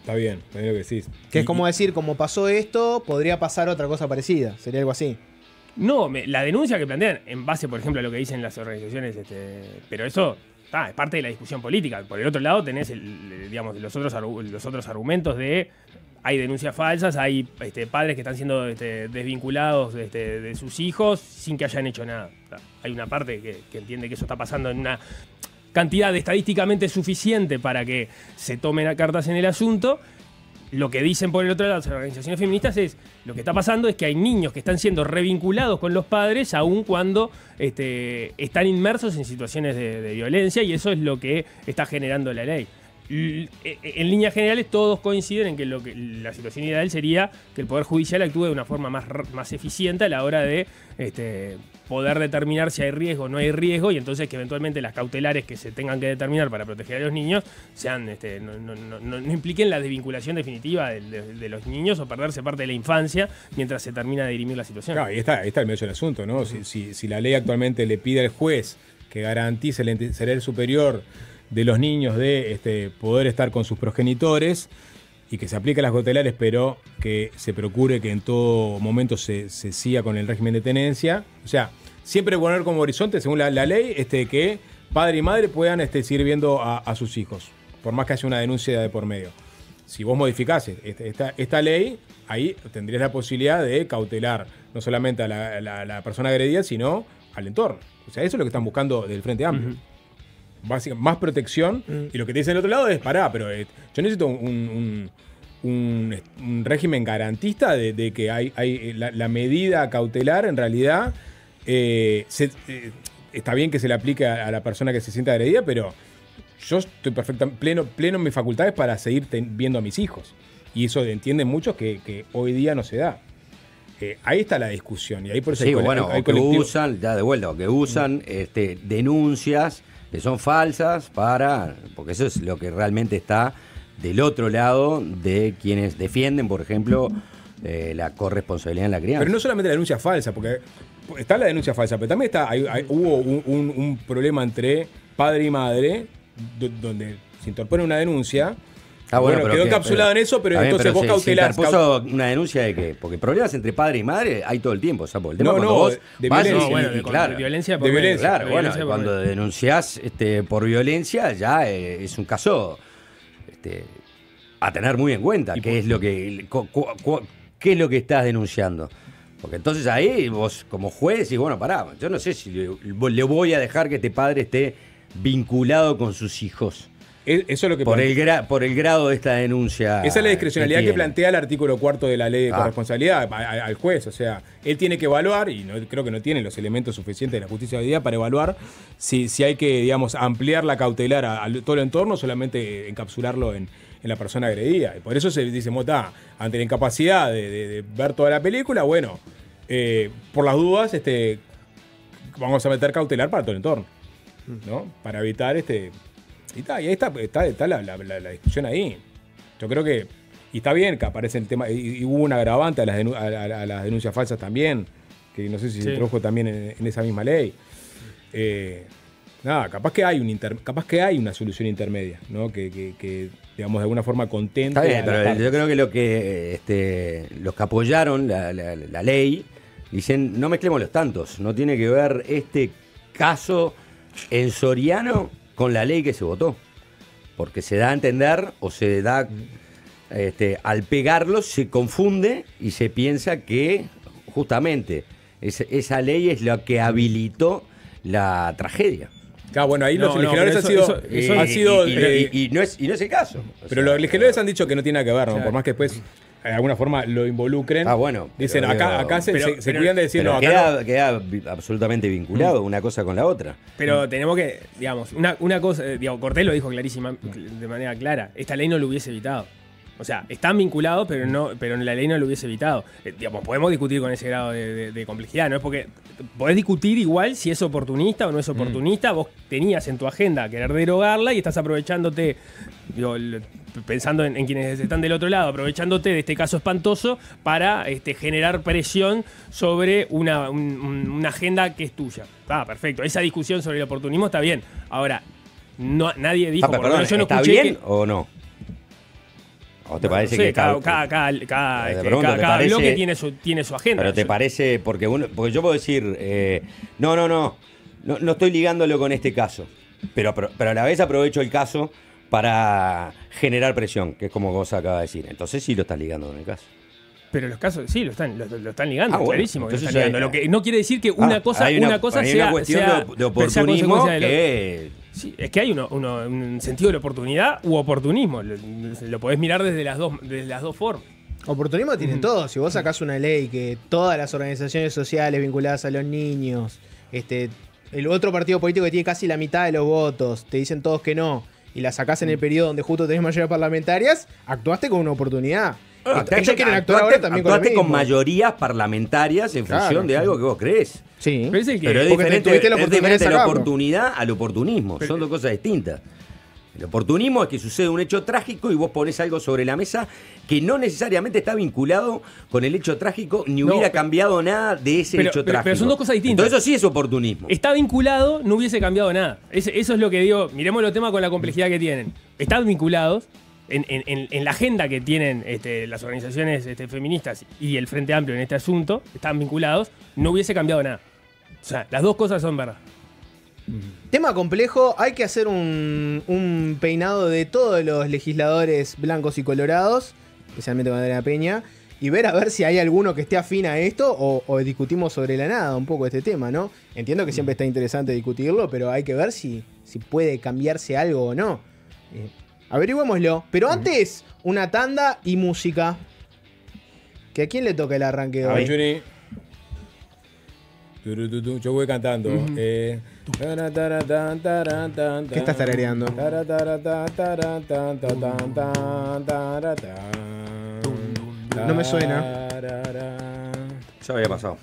Está bien lo que decís. Que es como decir, como pasó esto, podría pasar otra cosa parecida. Sería algo así. No, la denuncia que plantean, en base, por ejemplo, a lo que dicen las organizaciones, pero eso es parte de la discusión política. Por el otro lado tenés los otros argumentos de hay denuncias falsas, hay padres que están siendo desvinculados de sus hijos sin que hayan hecho nada. Hay una parte que entiende que eso está pasando en una cantidad estadísticamente suficiente para que se tomen a cartas en el asunto. Lo que dicen por el otro lado las organizaciones feministas es, lo que está pasando es que hay niños que están siendo revinculados con los padres aun cuando están inmersos en situaciones de violencia, y eso es lo que está generando la ley. En líneas generales todos coinciden en que la situación ideal sería que el Poder Judicial actúe de una forma más eficiente a la hora de poder determinar si hay riesgo o no hay riesgo, y entonces que eventualmente las cautelares que se tengan que determinar para proteger a los niños sean no impliquen la desvinculación definitiva de los niños o perderse parte de la infancia mientras se termina de dirimir la situación. Claro, ahí está el medio del asunto, ¿no? Si la ley actualmente le pide al juez que garantice el interés superior de los niños de poder estar con sus progenitores y que se apliquen las cautelares, pero que se procure que en todo momento se siga con el régimen de tenencia. O sea, siempre poner como horizonte, según la ley, que padre y madre puedan seguir viendo a sus hijos, por más que haya una denuncia de por medio. Si vos modificás esta ley, ahí tendrías la posibilidad de cautelar no solamente a la persona agredida, sino al entorno. O sea, eso es lo que están buscando del Frente Amplio. Básicamente, más protección. Y lo que te dicen del otro lado es, pero yo necesito un régimen garantista de que hay la medida cautelar en realidad está bien que se le aplique a la persona que se sienta agredida, pero yo estoy pleno en mis facultades para seguir viendo a mis hijos, y eso entienden muchos que hoy día no se da. Ahí está la discusión, y ahí por eso hay que usan, ya de vuelta, que usan denuncias que son falsas porque eso es lo que realmente está del otro lado de quienes defienden, por ejemplo, la corresponsabilidad en la crianza. Pero no solamente la denuncia falsa, porque está la denuncia falsa, pero también hubo un problema entre padre y madre, donde se interpone una denuncia. Quedó encapsulado en eso, pero entonces vos cautelás. ¿Se interpuso una denuncia de qué? Porque problemas entre padre y madre hay todo el tiempo. O sea, porque el tema cuando vos de vas violencia. De violencia por medio. Claro, cuando denunciás por violencia ya es un caso a tener muy en cuenta. ¿Qué es lo que estás denunciando? Porque entonces ahí vos como juez decís, pará, yo no sé si le voy a dejar que este padre esté vinculado con sus hijos. Eso es lo que por el grado de esta denuncia. Esa es la discrecionalidad que plantea el artículo 4 de la ley de corresponsabilidad al juez. O sea, él tiene que evaluar, y creo que no tiene los elementos suficientes de la justicia hoy día para evaluar si hay que, digamos, ampliar la cautelar a todo el entorno, solamente encapsularlo en la persona agredida. Y por eso se dice, ante la incapacidad de ver toda la película, por las dudas, vamos a meter cautelar para todo el entorno, ¿no? Para evitar Y ahí está la discusión ahí. Yo creo que, y está bien que aparece el tema, y hubo un agravante a las denuncias falsas también, que no sé si se introdujo también en esa misma ley. Nada, capaz que hay una solución intermedia, ¿no? Que digamos, de alguna forma contente. Está bien, pero yo creo que los que apoyaron la ley dicen, no mezclemos los tantos, no tiene que ver este caso en Soriano con la ley que se votó. Porque se da a entender, o se da, al pegarlos se confunde y se piensa que justamente esa ley es lo que habilitó la tragedia. Claro, bueno, ahí los legisladores han sido... Y no es el caso. Pero los legisladores han dicho que no tiene nada que ver, ¿no? Por más que después de alguna forma lo involucren. Bueno. Dicen, acá se cuidan de decir, no, queda absolutamente vinculado una cosa con la otra. Pero tenemos que, digamos, una cosa, Cortés lo dijo clarísima, de manera clara, esta ley no lo hubiese evitado. O sea, están vinculados, pero la ley no lo hubiese evitado. Digamos, podemos discutir con ese grado de complejidad, ¿no? Es porque podés discutir igual si es oportunista o no es oportunista. Vos tenías en tu agenda querer derogarla y estás aprovechándote, pensando en quienes están del otro lado, aprovechándote de este caso espantoso para generar presión sobre una agenda que es tuya. Perfecto. Esa discusión sobre el oportunismo está bien. Ahora, nadie dijo... Perdón, yo no ¿está escuché bien o no? ¿O te parece que cada bloque tiene su agenda? Pero te parece, porque yo puedo decir, no estoy ligándolo con este caso, pero a la vez aprovecho el caso para generar presión, que es como vos acabas de decir. Entonces sí lo estás ligando con el caso. Pero los casos sí lo están ligando, clarísimo. Bueno, que lo están ligando. Lo que no quiere decir que una cosa hay una cuestión de oportunismo que... Sí, es que hay un sentido de la oportunidad u oportunismo. Lo podés mirar desde las dos formas. Oportunismo tienen todos. Si vos sacás una ley que todas las organizaciones sociales vinculadas a los niños, el otro partido político que tiene casi la mitad de los votos, te dicen todos que no, y la sacás en el periodo donde justo tenés mayorías parlamentarias, actuaste con una oportunidad. Ellos quieren actuar ahora también con mayorías parlamentarias en función de algo que vos crees. Sí. Pero es diferente la oportunidad al oportunismo. Son dos cosas distintas. El oportunismo es que sucede un hecho trágico y vos ponés algo sobre la mesa que no necesariamente está vinculado con el hecho trágico ni hubiera cambiado nada de ese hecho trágico. Pero son dos cosas distintas. Entonces eso sí es oportunismo. Está vinculado, no hubiese cambiado nada. Eso es lo que digo. Miremos los temas con la complejidad que tienen. Están vinculados. En la agenda que tienen las organizaciones feministas y el Frente Amplio en este asunto, están vinculados, no hubiese cambiado nada. O sea, las dos cosas son verdad. Tema complejo, hay que hacer un peinado de todos los legisladores blancos y colorados, especialmente con Adriana Peña, y ver a ver si hay alguno que esté afín a esto o discutimos sobre la nada un poco este tema, ¿no? Entiendo que siempre está interesante discutirlo, pero hay que ver si puede cambiarse algo o no. Averigüémoslo. Pero antes, una tanda y música. ¿Que a quién le toca el arranque de hoy? Juni. Yo voy cantando. ¿Qué estás tarareando? No me suena. Ya había pasado.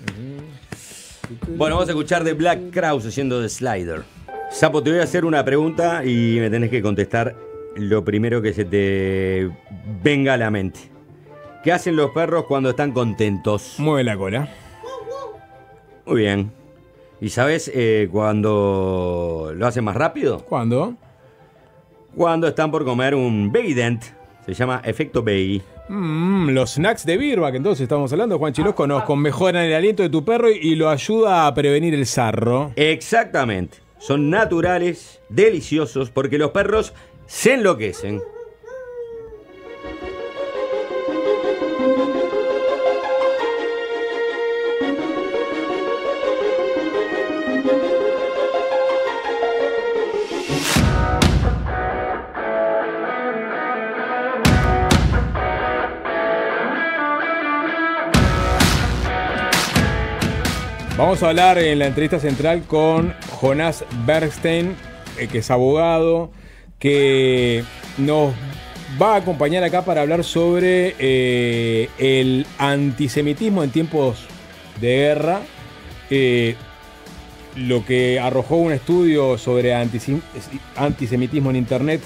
Bueno, vamos a escuchar de Black Crowes haciendo The Slider. Sapo, te voy a hacer una pregunta y me tenés que contestar lo primero que se te venga a la mente. ¿Qué hacen los perros cuando están contentos? Mueve la cola. Muy bien. ¿Y sabes cuándo lo hacen más rápido? ¿Cuándo? Cuando están por comer un Baggy Dent. Se llama efecto Baggy. Los snacks de Birba, que entonces estamos hablando, Juan Chilosco, mejoran el aliento de tu perro y lo ayuda a prevenir el sarro. Exactamente. Son naturales, deliciosos, porque los perros se enloquecen. Vamos a hablar en la entrevista central con Jonás Bergstein, que es abogado, que nos va a acompañar acá para hablar sobre el antisemitismo en tiempos de guerra. Lo que arrojó un estudio sobre antisemitismo en Internet,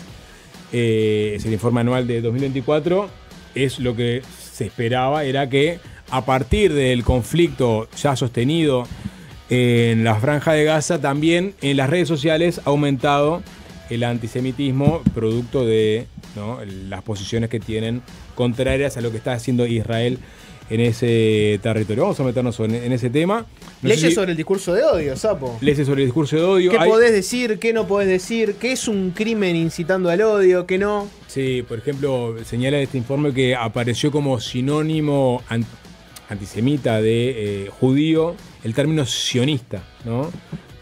es el informe anual de 2024, es lo que se esperaba, era que a partir del conflicto ya sostenido en la franja de Gaza, también en las redes sociales ha aumentado el antisemitismo producto de, ¿no?, las posiciones que tienen contrarias a lo que está haciendo Israel en ese territorio. Vamos a meternos en ese tema. Leyes sobre el discurso de odio, Sapo. Leyes sobre el discurso de odio. ¿Qué podés decir? ¿Qué no podés decir? ¿Qué es un crimen incitando al odio? ¿Qué no? Sí, por ejemplo, señala este informe que apareció como sinónimo antisemita de judío el término sionista, ¿no?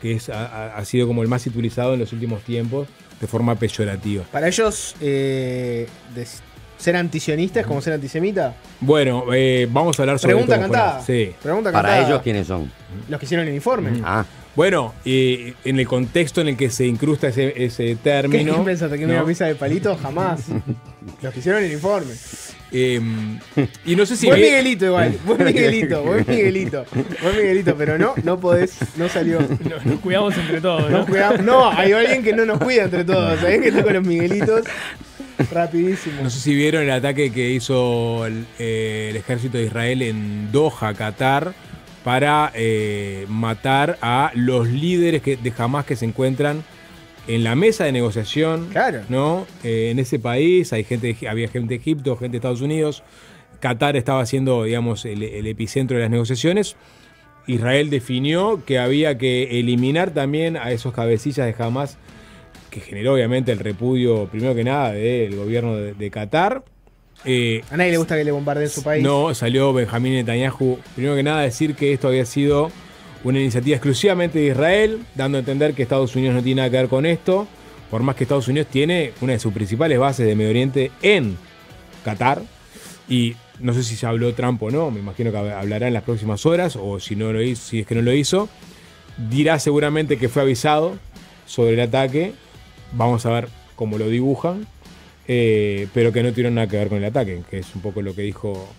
Que ha sido como el más utilizado en los últimos tiempos de forma peyorativa. Para ellos, ser antisionista es como ser antisemita. Bueno, vamos a hablar sobre pregunta cantada. Sí. Pregunta Para cantada. ellos, ¿quiénes son? Los que hicieron el informe. Bueno, en el contexto en el que se incrusta ese término. ¿Qué pensaste? ¿Que me iba a pisar de palito? Jamás. Los que hicieron el informe. Y no sé si... Buen Miguelito igual. Buen Miguelito, pero no podés, no salió. Nos cuidamos entre todos, ¿no? No, hay alguien que no nos cuida entre todos. Alguien que está con los Miguelitos. Rapidísimo. No sé si vieron el ataque que hizo el ejército de Israel en Doha, Qatar, para matar a los líderes de Hamas que se encuentran en la mesa de negociación. Claro. ¿No? En ese país había gente de Egipto, gente de Estados Unidos. Qatar estaba siendo, digamos, el epicentro de las negociaciones. Israel definió que había que eliminar también a esos cabecillas de Hamas, que generó obviamente el repudio, primero que nada, del gobierno de Qatar. A nadie le gusta que le bombardeen su país. No, salió Benjamín Netanyahu, primero que nada, a decir que esto había sido una iniciativa exclusivamente de Israel, dando a entender que Estados Unidos no tiene nada que ver con esto, por más que Estados Unidos tiene una de sus principales bases de Medio Oriente en Qatar. Y no sé si se habló Trump o no, me imagino que hablará en las próximas horas, o si no lo hizo, si es que no lo hizo, dirá seguramente que fue avisado sobre el ataque. Vamos a ver cómo lo dibujan, pero que no tuvieron nada que ver con el ataque, que es un poco lo que dijo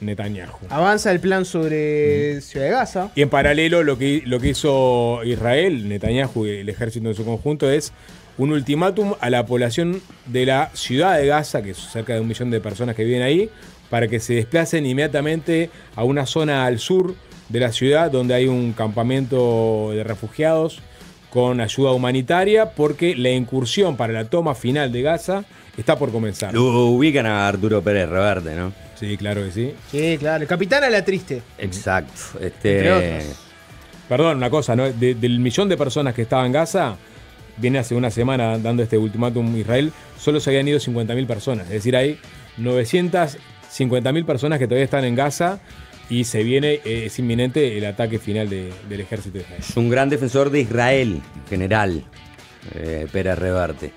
Netanyahu. Avanza el plan sobre Ciudad de Gaza. Y en paralelo lo que hizo Israel, Netanyahu y el ejército en su conjunto, es un ultimátum a la población de la ciudad de Gaza, que es cerca de 1 millón de personas que viven ahí, para que se desplacen inmediatamente a una zona al sur de la ciudad donde hay un campamento de refugiados con ayuda humanitaria, porque la incursión para la toma final de Gaza está por comenzar. Lo ubican a Arturo Pérez Reverte, ¿no? Sí, claro que sí. Sí, claro. El capitán a la triste. Exacto. Entre otros. Perdón, una cosa, ¿no? Del millón de personas que estaban en Gaza, viene hace una semana dando este ultimátum Israel, solo se habían ido 50.000 personas. Es decir, hay 950.000 personas que todavía están en Gaza. Y se viene, es inminente el ataque final del ejército de Israel. Es un gran defensor de Israel, en general, Pérez Reverte.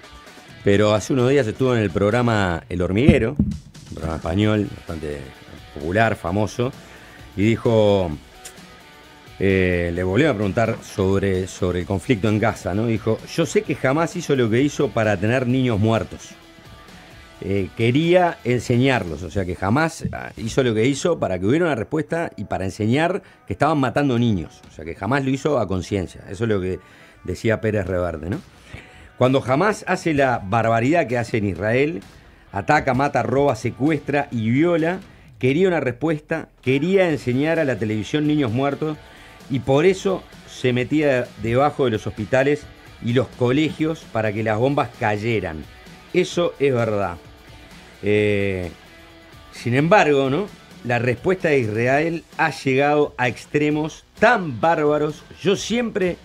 Pero hace unos días estuvo en el programa El Hormiguero, un programa español, bastante popular, famoso, y dijo, le volvió a preguntar sobre el conflicto en Gaza, ¿no? Dijo, yo sé que jamás hizo lo que hizo para tener niños muertos. Quería enseñarlos, o sea que jamás hizo lo que hizo para que hubiera una respuesta y para enseñar que estaban matando niños, o sea que jamás lo hizo a conciencia. Eso es lo que decía Pérez Reverte, ¿no? Cuando Hamás hace la barbaridad que hace en Israel, ataca, mata, roba, secuestra y viola, quería una respuesta, quería enseñar a la televisión niños muertos y por eso se metía debajo de los hospitales y los colegios para que las bombas cayeran. Eso es verdad. Sin embargo, ¿no? La respuesta de Israel ha llegado a extremos tan bárbaros. Yo siempre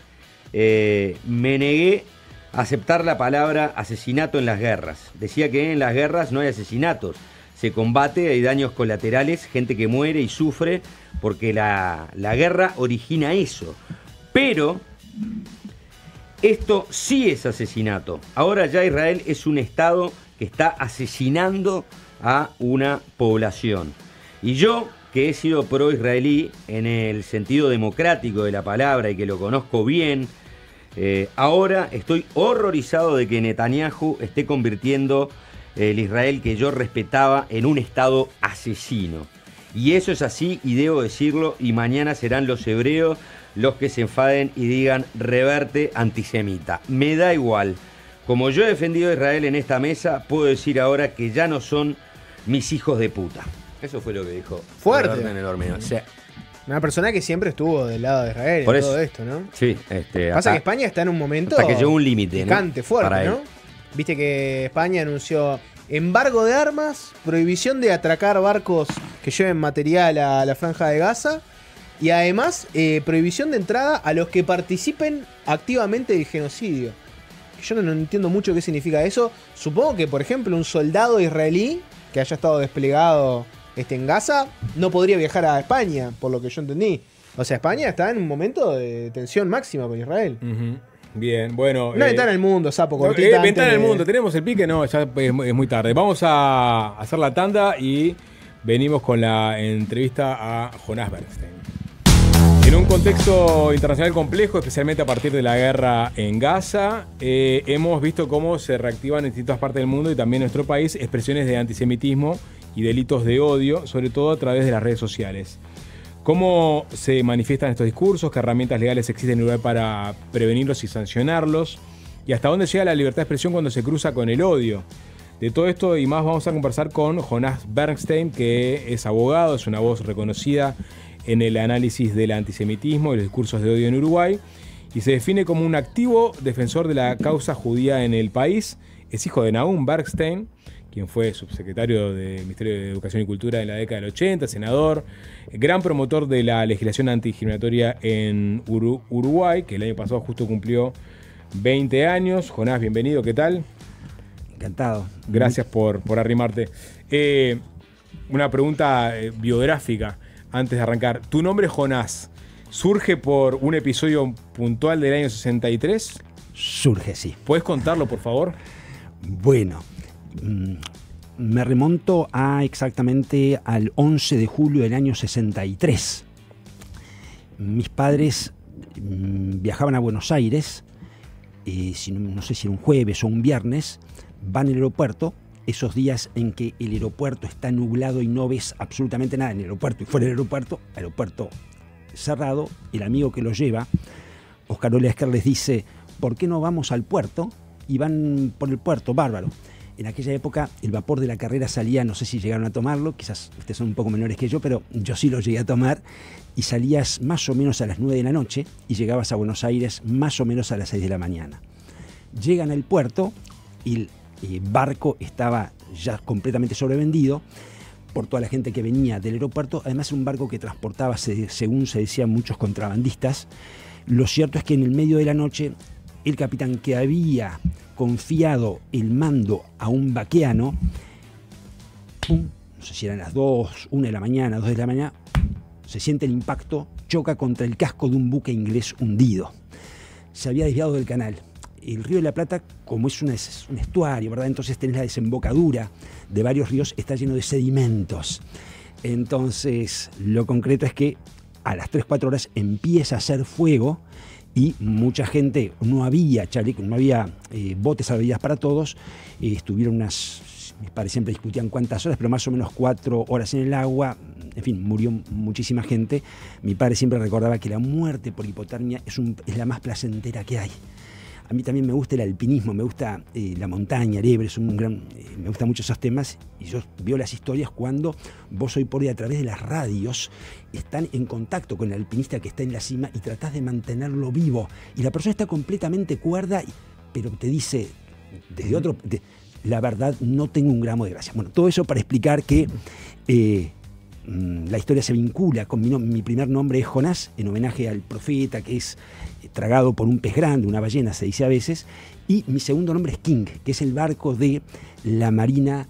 me negué a aceptar la palabra asesinato en las guerras. Decía que en las guerras no hay asesinatos. Se combate, hay daños colaterales, gente que muere y sufre, porque la guerra origina eso. Pero esto sí es asesinato. Ahora ya Israel es un Estado que está asesinando a una población. Y yo, que he sido pro-israelí en el sentido democrático de la palabra y que lo conozco bien, ahora estoy horrorizado de que Netanyahu esté convirtiendo el Israel que yo respetaba en un Estado asesino. Y eso es así y debo decirlo, y mañana serán los hebreos los que se enfaden y digan Reverte antisemita. Me da igual. Como yo he defendido a Israel en esta mesa, puedo decir ahora que ya no son mis hijos de puta. Eso fue lo que dijo fuerte Reverte en el hormiguero. Sí. Una persona que siempre estuvo del lado de Israel Por en eso. todo esto, ¿no? Sí, Pasa que España está en un momento hasta que llegó un límite, ¿no? picante, fuerte, Para él. ¿no? Viste que España anunció embargo de armas, prohibición de atracar barcos que lleven material a la Franja de Gaza y además prohibición de entrada a los que participen activamente del genocidio. Yo no entiendo mucho qué significa eso. Supongo que, por ejemplo, un soldado israelí que haya estado desplegado en Gaza no podría viajar a España, por lo que yo entendí. O sea, España está en un momento de tensión máxima con Israel. Bien, bueno. Una ventana al mundo, sapo, cortita. Ventana al mundo, tenemos el pique, no, ya es muy tarde. Vamos a hacer la tanda y venimos con la entrevista a Jonás Bernstein. En un contexto internacional complejo, especialmente a partir de la guerra en Gaza, hemos visto cómo se reactivan en distintas partes del mundo y también en nuestro país expresiones de antisemitismo y delitos de odio, sobre todo a través de las redes sociales. ¿Cómo se manifiestan estos discursos? ¿Qué herramientas legales existen en Uruguay para prevenirlos y sancionarlos? ¿Y hasta dónde llega la libertad de expresión cuando se cruza con el odio? De todo esto y más vamos a conversar con Jonás Bernstein, que es abogado, es una voz reconocida en el análisis del antisemitismo y los discursos de odio en Uruguay, y se define como un activo defensor de la causa judía en el país. Es hijo de Nahum Bernstein, quien fue subsecretario del Ministerio de Educación y Cultura en la década del 80, senador, gran promotor de la legislación antidiscriminatoria en Uruguay, que el año pasado justo cumplió 20 años. Jonás, bienvenido, ¿qué tal? Encantado. Gracias por arrimarte. Una pregunta biográfica antes de arrancar. ¿Tu nombre, Jonás, surge por un episodio puntual del año 63? Surge, sí. ¿Puedes contarlo, por favor? Bueno, me remonto exactamente al 11 de julio del año 63. Mis padres viajaban a Buenos Aires, no sé si era un jueves o un viernes, van al aeropuerto, esos días en que el aeropuerto está nublado y no ves absolutamente nada en el aeropuerto y fuera del aeropuerto cerrado. El amigo que lo lleva, Oscar Olesker, les dice: ¿por qué no vamos al puerto? Y van por el puerto, bárbaro. En aquella época el vapor de la Carrera salía, no sé si llegaron a tomarlo, quizás ustedes son un poco menores que yo, pero yo sí lo llegué a tomar, y salías más o menos a las 9 de la noche y llegabas a Buenos Aires más o menos a las 6 de la mañana. Llegan al puerto y el barco estaba ya completamente sobrevendido por toda la gente que venía del aeropuerto. Además era un barco que transportaba, según se decía, muchos contrabandistas. Lo cierto es que en el medio de la noche el capitán, que había confiado el mando a un vaqueano, no sé si eran las 2, 1 de la mañana, 2 de la mañana, se siente el impacto, choca contra el casco de un buque inglés hundido. Se había desviado del canal. El río de la Plata, como es un estuario, ¿verdad? Entonces tenés la desembocadura de varios ríos, está lleno de sedimentos. Entonces, lo concreto es que a las 3-4 horas empieza a hacer fuego y mucha gente, no había chalecos, no había botes salvavidas para todos, estuvieron mis padres siempre discutían cuántas horas, pero más o menos 4 horas en el agua. En fin, murió muchísima gente. Mi padre siempre recordaba que la muerte por hipotermia es la más placentera que hay. A mí también me gusta el alpinismo, me gusta la montaña, el Everest, me gustan mucho esos temas, y yo veo las historias cuando vos hoy por hoy a través de las radios están en contacto con el alpinista que está en la cima y tratás de mantenerlo vivo, y la persona está completamente cuerda, pero te dice desde la verdad, no tengo un gramo de gracia. Bueno, todo eso para explicar que la historia se vincula con mi primer nombre es Jonás, en homenaje al profeta que es tragado por un pez grande, una ballena se dice a veces, y mi segundo nombre es King, que es el barco de la Marina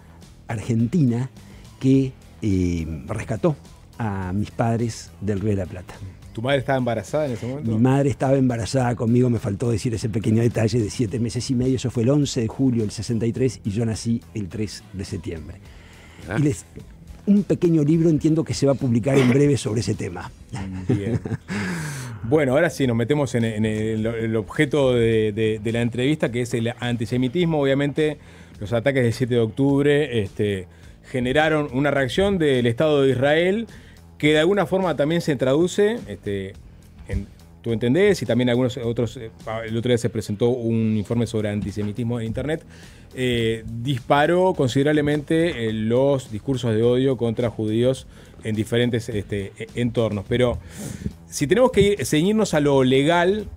Argentina que rescató a mis padres del Río de la Plata. ¿Tu madre estaba embarazada en ese momento? Mi madre estaba embarazada conmigo, me faltó decir ese pequeño detalle, de 7 meses y medio, eso fue el 11 de julio del 63 y yo nací el 3 de septiembre. Ah. Y un pequeño libro entiendo que se va a publicar en breve sobre ese tema. Bien. Bueno, ahora sí nos metemos en el objeto de la entrevista, que es el antisemitismo. Obviamente los ataques del 7 de octubre generaron una reacción del Estado de Israel que de alguna forma también se traduce tú entendés, y también algunos otros. El otro día se presentó un informe sobre antisemitismo en Internet. Disparó considerablemente los discursos de odio contra judíos en diferentes entornos. Pero si tenemos que ceñirnos a lo legal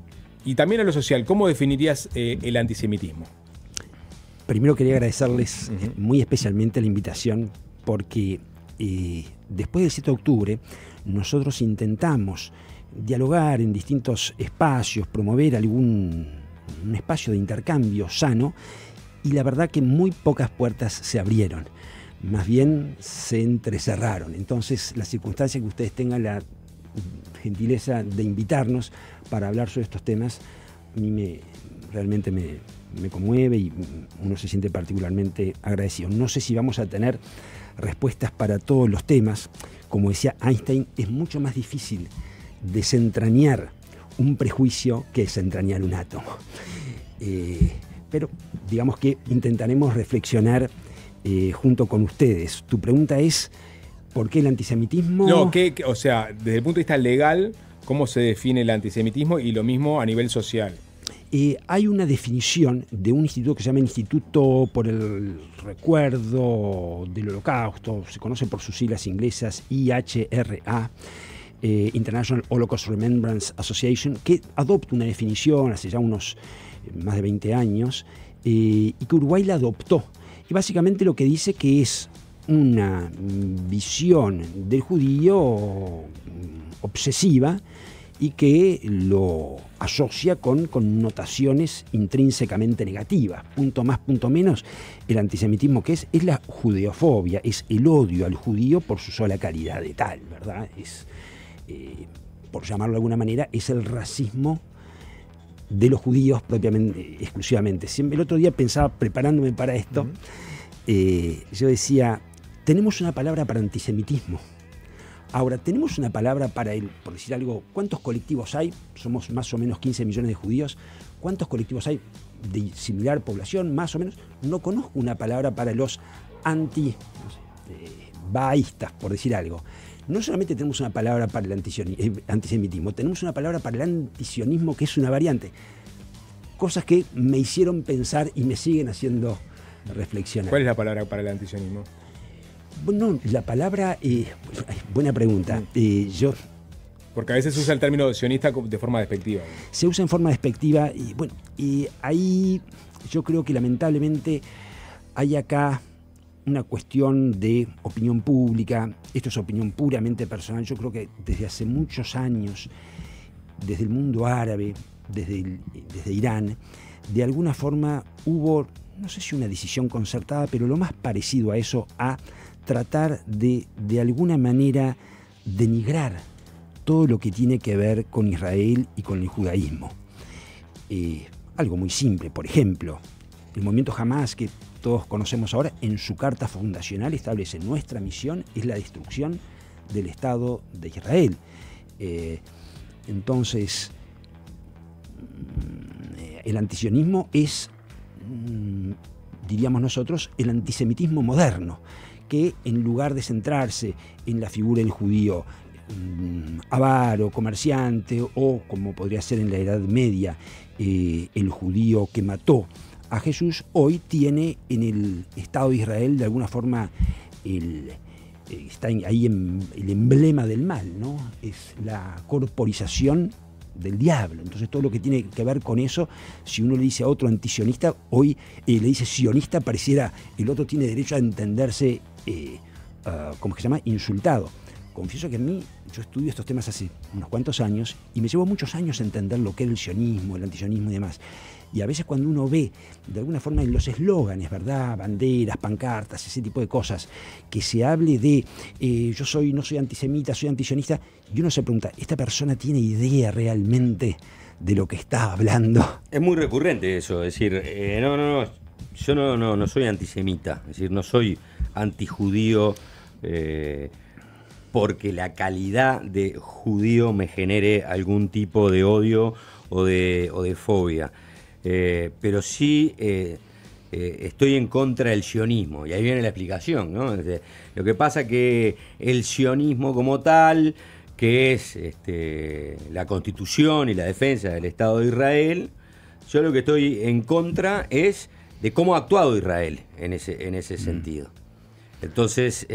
y también a lo social, ¿cómo definirías el antisemitismo? Primero quería agradecerles muy especialmente la invitación, porque después del 7 de octubre nosotros intentamos dialogar en distintos espacios, promover un espacio de intercambio sano, y la verdad que muy pocas puertas se abrieron, más bien se entrecerraron. Entonces, la circunstancia que ustedes tengan la gentileza de invitarnos para hablar sobre estos temas, a mí realmente me conmueve y uno se siente particularmente agradecido. No sé si vamos a tener respuestas para todos los temas. Como decía Einstein, es mucho más difícil desentrañar un prejuicio que desentrañar un átomo. Pero digamos que intentaremos reflexionar junto con ustedes. Tu pregunta es, ¿por qué el antisemitismo? No, o sea, desde el punto de vista legal, ¿cómo se define el antisemitismo? Y lo mismo a nivel social. Hay una definición de un instituto que se llama Instituto por el Recuerdo del Holocausto, se conoce por sus siglas inglesas IHRA, International Holocaust Remembrance Association, que adopta una definición hace ya unos más de 20 años, y que Uruguay la adoptó. Y básicamente lo que dice que es una visión del judío obsesiva y que lo asocia con connotaciones intrínsecamente negativas. Punto más, punto menos, el antisemitismo que es la judeofobia, es el odio al judío por su sola calidad de tal, ¿verdad? Es, por llamarlo de alguna manera, es el racismo de los judíos propiamente, exclusivamente. Siempre, el otro día pensaba, preparándome para esto, yo decía, tenemos una palabra para antisemitismo. Ahora, tenemos una palabra para por decir algo, ¿cuántos colectivos hay? Somos más o menos 15 millones de judíos. ¿Cuántos colectivos hay de similar población? Más o menos. No conozco una palabra para los bahaístas, por decir algo. No solamente tenemos una palabra para el antisemitismo, tenemos una palabra para el antisionismo, que es una variante. Cosas que me hicieron pensar y me siguen haciendo reflexionar. ¿Cuál es la palabra para el antisionismo? Bueno, la palabra, buena pregunta. Porque a veces se usa el término sionista de forma despectiva. Se usa en forma despectiva y bueno, ahí yo creo que lamentablemente hay acá una cuestión de opinión pública. Esto es opinión puramente personal. Yo creo que desde hace muchos años, desde el mundo árabe, desde Irán, de alguna forma hubo, no sé si una decisión concertada, pero lo más parecido a eso, a tratar de alguna manera denigrar todo lo que tiene que ver con Israel y con el judaísmo. Algo muy simple, por ejemplo, el movimiento Hamás, que todos conocemos ahora, en su carta fundacional establece: nuestra misión es la destrucción del Estado de Israel. Entonces, el antisionismo es, diríamos nosotros, el antisemitismo moderno, que en lugar de centrarse en la figura del judío avaro, comerciante, o como podría ser en la Edad Media, el judío que mató a Jesús, hoy tiene en el Estado de Israel de alguna forma está ahí el emblema del mal, ¿no? Es la corporización del diablo. Entonces todo lo que tiene que ver con eso, si uno le dice a otro antisionista, hoy le dice sionista, pareciera el otro tiene derecho a entenderse, ¿cómo se llama?, insultado. Confieso que a mí, yo estudio estos temas hace unos cuantos años y me llevó muchos años entender lo que era el sionismo, el antisionismo y demás. Y a veces cuando uno ve, de alguna forma, en los eslóganes, ¿verdad?, banderas, pancartas, ese tipo de cosas, que se hable de no soy antisemita, soy antisionista, y uno se pregunta, ¿esta persona tiene idea realmente de lo que está hablando? Es muy recurrente eso, es decir, yo no soy antisemita, es decir, no soy antijudío, porque la calidad de judío me genere algún tipo de odio o de fobia. Pero sí estoy en contra del sionismo, y ahí viene la explicación, ¿no? Lo que pasa que el sionismo como tal que es la Constitución y la defensa del Estado de Israel. Yo lo que estoy en contra es de cómo ha actuado Israel en ese sentido. Entonces,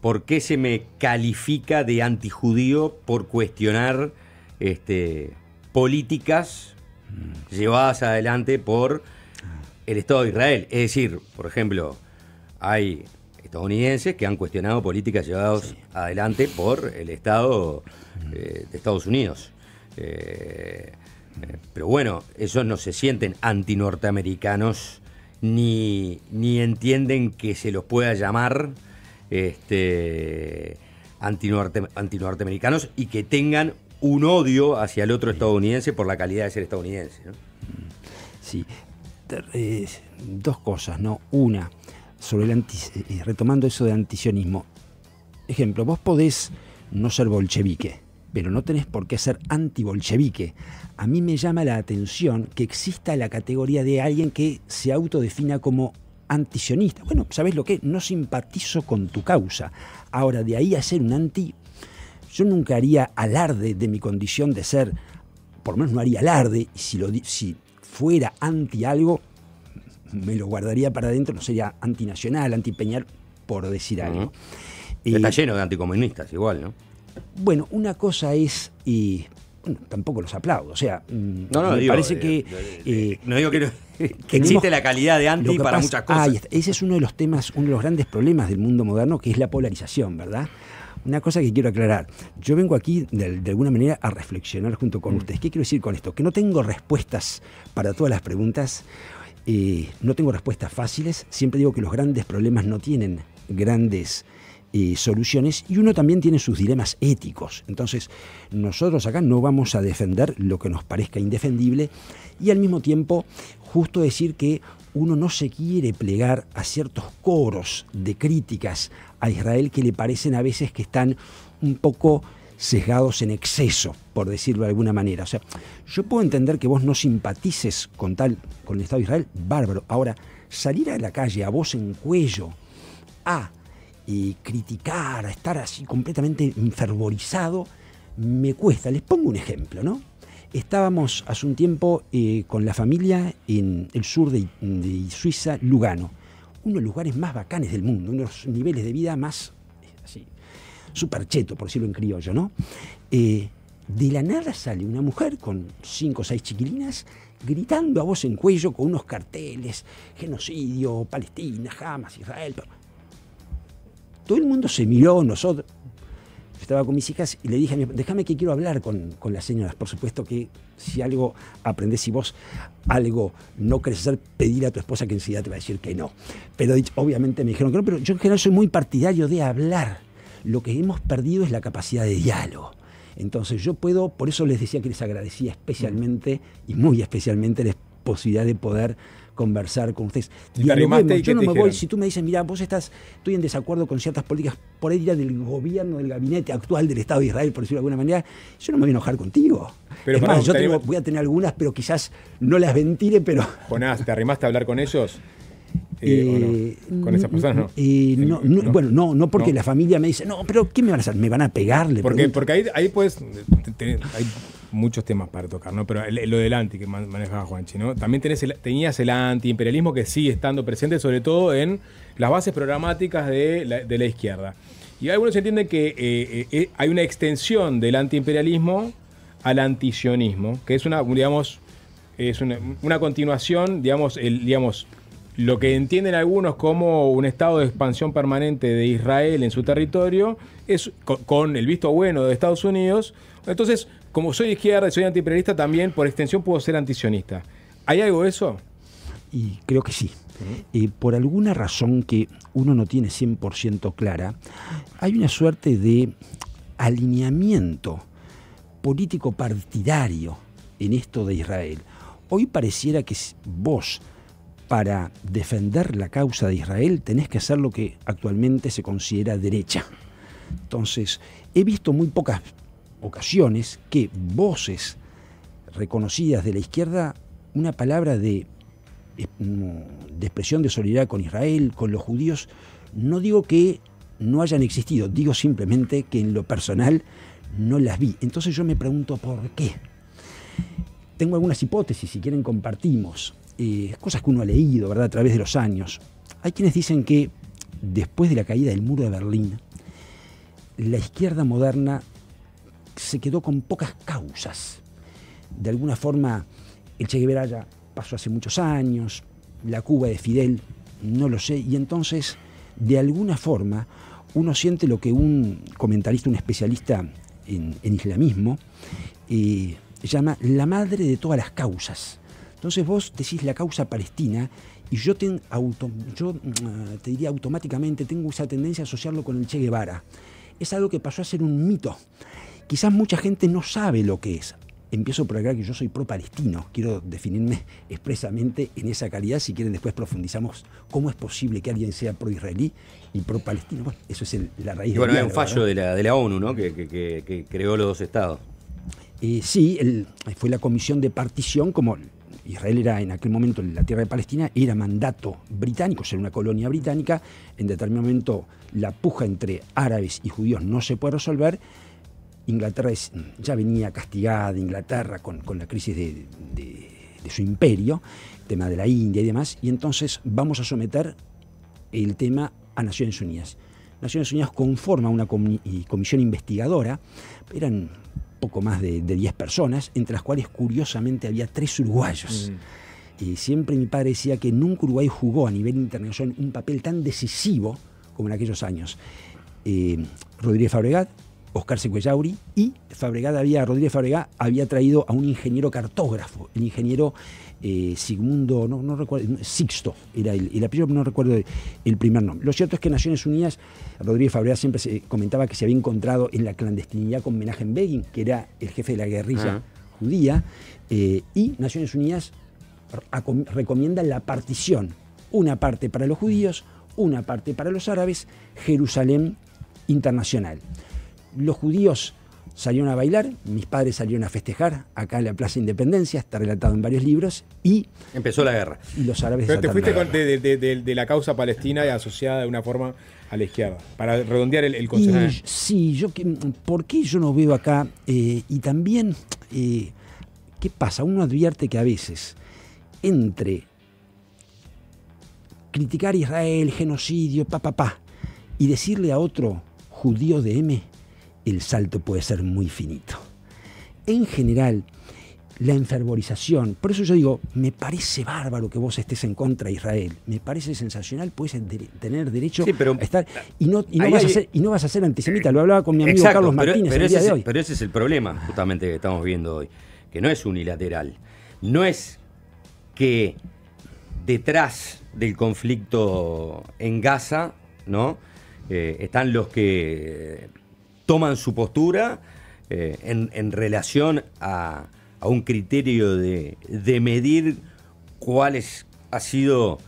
¿por qué se me califica de antijudío por cuestionar políticas llevadas adelante por el Estado de Israel? Es decir, por ejemplo, hay estadounidenses que han cuestionado políticas llevadas adelante por el Estado de Estados Unidos. Pero bueno, esos no se sienten antinorteamericanos ni entienden que se los pueda llamar antinorteamericanos y que tengan un odio hacia el otro estadounidense por la calidad de ser estadounidense, ¿no? Sí. Dos cosas, ¿no? Una, sobre retomando eso de antisionismo. Ejemplo, vos podés no ser bolchevique, pero no tenés por qué ser antibolchevique. A mí me llama la atención que exista la categoría de alguien que se autodefina como antisionista. Bueno, ¿sabés lo que? No simpatizo con tu causa. Ahora, de ahí a ser un anti, yo nunca haría alarde de mi condición de ser, por lo menos no haría alarde, y si fuera anti algo, me lo guardaría para adentro, no sería antinacional, antipeñal, por decir algo. Está lleno de anticomunistas igual, ¿no? Bueno, una cosa es, bueno, tampoco los aplaudo, o sea, me digo, parece que... no digo que existe la calidad de anti para muchas cosas. Ese es uno de los temas, uno de los grandes problemas del mundo moderno, que es la polarización, ¿verdad? Una cosa que quiero aclarar, yo vengo aquí de alguna manera a reflexionar junto con ustedes. ¿Qué quiero decir con esto? Que no tengo respuestas para todas las preguntas, no tengo respuestas fáciles, siempre digo que los grandes problemas no tienen grandes soluciones y uno también tiene sus dilemas éticos. Entonces, nosotros acá no vamos a defender lo que nos parezca indefendible y al mismo tiempo justo decir que uno no se quiere plegar a ciertos coros de críticas a Israel que le parecen a veces que están un poco sesgados en exceso, por decirlo de alguna manera. O sea, yo puedo entender que vos no simpatices con el Estado de Israel, bárbaro. Ahora, salir a la calle a voz en cuello a criticar, a estar así completamente enfervorizado, me cuesta. Les pongo un ejemplo, ¿no? Estábamos hace un tiempo con la familia en el sur de Suiza, Lugano, uno de los lugares más bacanes del mundo, uno de los niveles de vida más así, súper cheto, por decirlo en criollo, ¿no? De la nada sale una mujer con 5 o 6 chiquilinas gritando a voz en cuello con unos carteles, genocidio, Palestina, Hamas, Israel. Todo el mundo se miró, nosotros. Yo estaba con mis hijas y le dije a mi, déjame que quiero hablar con las señoras. Por supuesto que si algo aprendés, si vos algo no querés hacer, pedir a tu esposa que enseguida te va a decir que no. Pero obviamente me dijeron que no, pero yo en general soy muy partidario de hablar. Lo que hemos perdido es la capacidad de diálogo. Entonces yo puedo, por eso les decía que les agradecía especialmente y muy especialmente la posibilidad de poder conversar con ustedes. Yo no me voy, si tú me dices, mira, estoy en desacuerdo con ciertas políticas, por ahí dirá del gobierno, del gabinete actual del Estado de Israel, por decirlo de alguna manera, yo no me voy a enojar contigo. Pero es más, yo voy a tener algunas, pero quizás no las ventile, pero... Jonás, ¿te arrimaste a hablar con ellos? ¿O no? ¿Con esas personas no? No porque la familia me dice, no, pero ¿qué me van a hacer? ¿Me van a pegarle? Porque ahí puedes... Hay muchos temas para tocar, ¿no? Pero lo del anti que manejaba Juanchi, ¿no? También tenías el antiimperialismo que sigue estando presente, sobre todo en las bases programáticas de la izquierda. Y algunos entienden que hay una extensión del antiimperialismo al antisionismo, que es una continuación, digamos, lo que entienden algunos como un estado de expansión permanente de Israel en su territorio, es con el visto bueno de Estados Unidos. Entonces, como soy de izquierda y soy antiimperialista, también por extensión puedo ser antisionista. ¿Hay algo de eso? Y creo que sí. Por alguna razón que uno no tiene 100% clara, hay una suerte de alineamiento político partidario en esto de Israel. Hoy pareciera que vos, para defender la causa de Israel, tenés que hacer lo que actualmente se considera derecha. Entonces, he visto muy pocas ocasiones que voces reconocidas de la izquierda, una palabra de expresión de solidaridad con Israel, con los judíos, no digo que no hayan existido. Digo simplemente que en lo personal no las vi. Entonces yo me pregunto por qué. Tengo algunas hipótesis, si quieren compartimos. Cosas que uno ha leído, ¿verdad?, a través de los años. Hay quienes dicen que después de la caída del muro de Berlín, la izquierda moderna se quedó con pocas causas. De alguna forma, el Che Guevara ya pasó hace muchos años, la Cuba de Fidel, no lo sé, y entonces, de alguna forma, uno siente lo que un comentarista, un especialista en islamismo, llama la madre de todas las causas. Entonces vos decís la causa palestina y yo te diría automáticamente, tengo esa tendencia a asociarlo con el Che Guevara. Es algo que pasó a ser un mito. Quizás mucha gente no sabe lo que es. Empiezo por acá que yo soy pro-palestino. Quiero definirme expresamente en esa calidad. Si quieren después profundizamos cómo es posible que alguien sea pro-israelí y pro-palestino. Bueno, eso es la raíz. Y bueno, hay un fallo de la ONU, ¿no?, que creó los dos estados. Sí, fue la comisión de partición, como Israel era en aquel momento la tierra de Palestina, era mandato británico, ser una colonia británica. En determinado momento la puja entre árabes y judíos no se puede resolver. Inglaterra ya venía castigada de Inglaterra con la crisis de su imperio, el tema de la India y demás, y entonces vamos a someter el tema a Naciones Unidas. Naciones Unidas conforma una comisión investigadora, eran poco más de 10 personas, entre las cuales curiosamente había 3 uruguayos. Y siempre mi padre decía que nunca Uruguay jugó a nivel internacional un papel tan decisivo como en aquellos años. Rodríguez Fabregat, Oscar Secuellauri, y Rodríguez Fabregat había traído a un ingeniero cartógrafo, el ingeniero Sigmundo, no recuerdo, Sixto era el apellido, no recuerdo el primer nombre. Lo cierto es que en Naciones Unidas, Rodríguez Fabregat siempre se comentaba que se había encontrado en la clandestinidad con Menachem Begin, que era el jefe de la guerrilla judía, y Naciones Unidas recomienda la partición, una parte para los judíos, una parte para los árabes, Jerusalén internacional. Los judíos salieron a bailar, mis padres salieron a festejar acá en la Plaza Independencia, está relatado en varios libros, y empezó la guerra. Y los árabes. Pero te fuiste de la causa palestina asociada de una forma a la izquierda, para redondear el concepto. Sí, ¿por qué yo no veo acá? Y también, ¿qué pasa? Uno advierte que a veces, entre criticar a Israel, genocidio, y decirle a otro judío de M, el salto puede ser muy finito. En general, la enfervorización, por eso yo digo, me parece bárbaro que vos estés en contra de Israel, me parece sensacional, puedes tener derecho a estar, y no vas a ser antisemita, lo hablaba con mi amigo Carlos Martínez el día de hoy. Pero ese es el problema, justamente, que estamos viendo hoy, que no es unilateral, no es que detrás del conflicto en Gaza, ¿no?, están los que toman su postura en relación a un criterio de medir cuáles han sido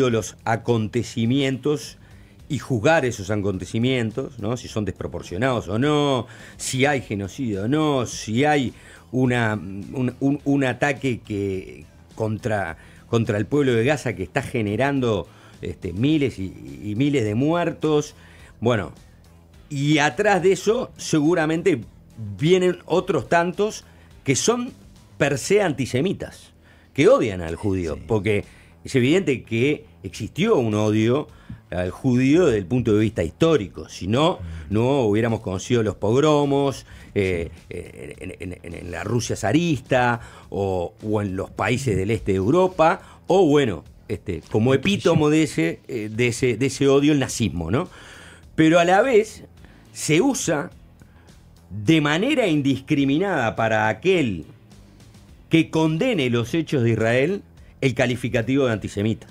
los acontecimientos y juzgar esos acontecimientos, ¿no?, si son desproporcionados o no, si hay genocidio o no, si hay un ataque contra el pueblo de Gaza que está generando miles y miles de muertos. Bueno, y atrás de eso seguramente vienen otros tantos que son per se antisemitas, que odian al judío, porque es evidente que existió un odio al judío desde el punto de vista histórico, si no, no hubiéramos conocido los pogromos en la Rusia zarista o en los países del este de Europa, o bueno, como epítomo de ese odio, el nazismo, ¿no? Pero a la vez se usa de manera indiscriminada para aquel que condene los hechos de Israel el calificativo de antisemita.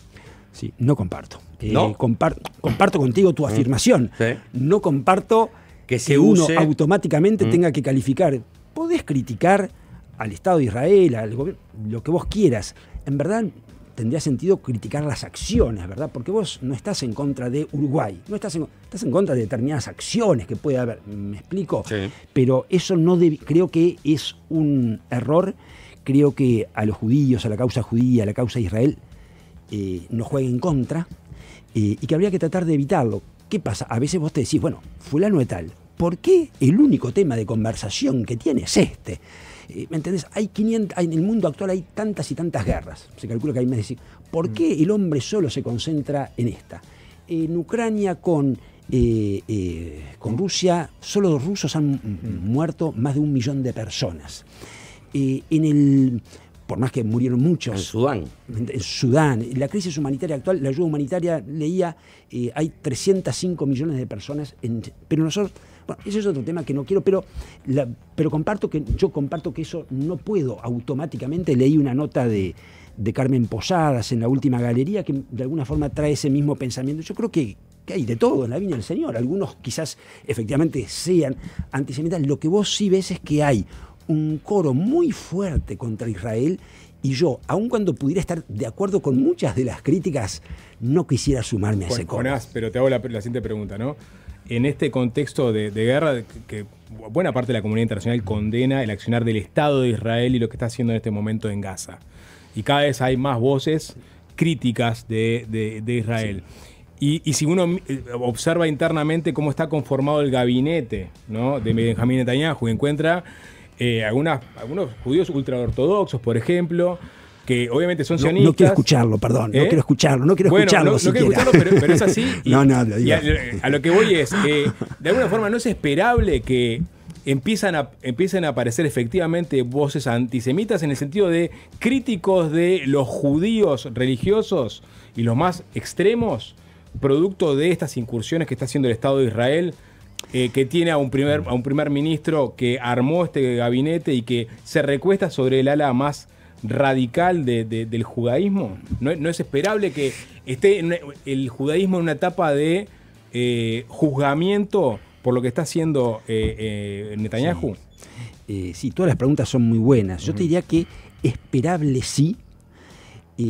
Sí, no comparto. ¿No? Comparto contigo tu afirmación. Sí. No comparto que uno automáticamente tenga que calificar. Podés criticar al Estado de Israel, al gobierno, lo que vos quieras. En verdad, tendría sentido criticar las acciones, ¿verdad? Porque vos no estás en contra de Uruguay, estás en contra de determinadas acciones que puede haber, ¿me explico? Sí. Pero eso creo que es un error. Creo que a los judíos, a la causa judía, a la causa de Israel, nos juega en contra. y que habría que tratar de evitarlo. ¿Qué pasa? A veces vos te decís, bueno, fulano de tal, ¿por qué el único tema de conversación que tiene es este? ¿Me entendés? En el mundo actual hay tantas y tantas guerras. Se calcula que hay más de... ¿Por qué el hombre solo se concentra en esta? En Ucrania con Rusia, solo los rusos han muerto más de 1 millón de personas. Por más que murieron muchos. En Sudán. La crisis humanitaria actual, la ayuda humanitaria, leía, hay 305 millones de personas. Pero nosotros, bueno, ese es otro tema que no quiero, pero yo comparto que eso no puedo automáticamente. Leí una nota de Carmen Posadas en la última galería que de alguna forma trae ese mismo pensamiento. Yo creo que hay de todo en la viña del Señor. Algunos quizás efectivamente sean antisemitas. Lo que vos sí ves es que hay un coro muy fuerte contra Israel, y yo, aun cuando pudiera estar de acuerdo con muchas de las críticas, no quisiera sumarme a ese coro. Jonás, pero te hago la siguiente pregunta, ¿no? En este contexto de guerra, que buena parte de la comunidad internacional condena el accionar del Estado de Israel y lo que está haciendo en este momento en Gaza. Y cada vez hay más voces críticas de Israel. Sí. Y si uno observa internamente cómo está conformado el gabinete, ¿no?, de Benjamín Netanyahu, encuentra algunos judíos ultraortodoxos, por ejemplo, que obviamente son sionistas. No quiero escucharlo, perdón. No quiero escucharlo. No quiero escucharlo pero es así. No, lo digo. A lo que voy es, de alguna forma no es esperable que empiecen a aparecer efectivamente voces antisemitas en el sentido de críticos de los judíos religiosos y los más extremos, producto de estas incursiones que está haciendo el Estado de Israel, que tiene a un primer ministro que armó este gabinete y que se recuesta sobre el ala más radical del judaísmo. ¿No es esperable que esté el judaísmo en una etapa de juzgamiento por lo que está haciendo Netanyahu? Sí, todas las preguntas son muy buenas. Yo te diría que esperable sí,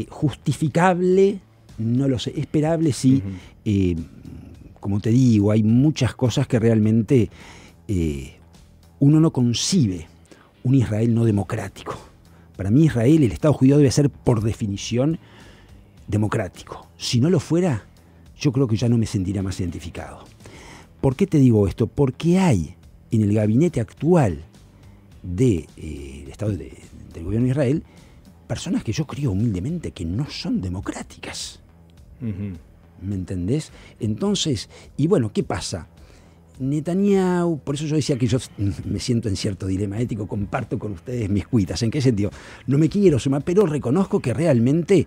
justificable no lo sé, esperable sí. Como te digo, hay muchas cosas que realmente uno no concibe un Israel no democrático. Para mí Israel, el Estado judío, debe ser por definición democrático. Si no lo fuera, yo creo que ya no me sentiría más identificado. ¿Por qué te digo esto? Porque hay en el gabinete actual del Estado del gobierno de Israel personas que yo creo humildemente que no son democráticas. ¿Me entendés? Entonces, y bueno, ¿qué pasa? Netanyahu, por eso yo decía que yo me siento en cierto dilema ético, comparto con ustedes mis cuitas. ¿En qué sentido? No me quiero sumar, pero reconozco que realmente,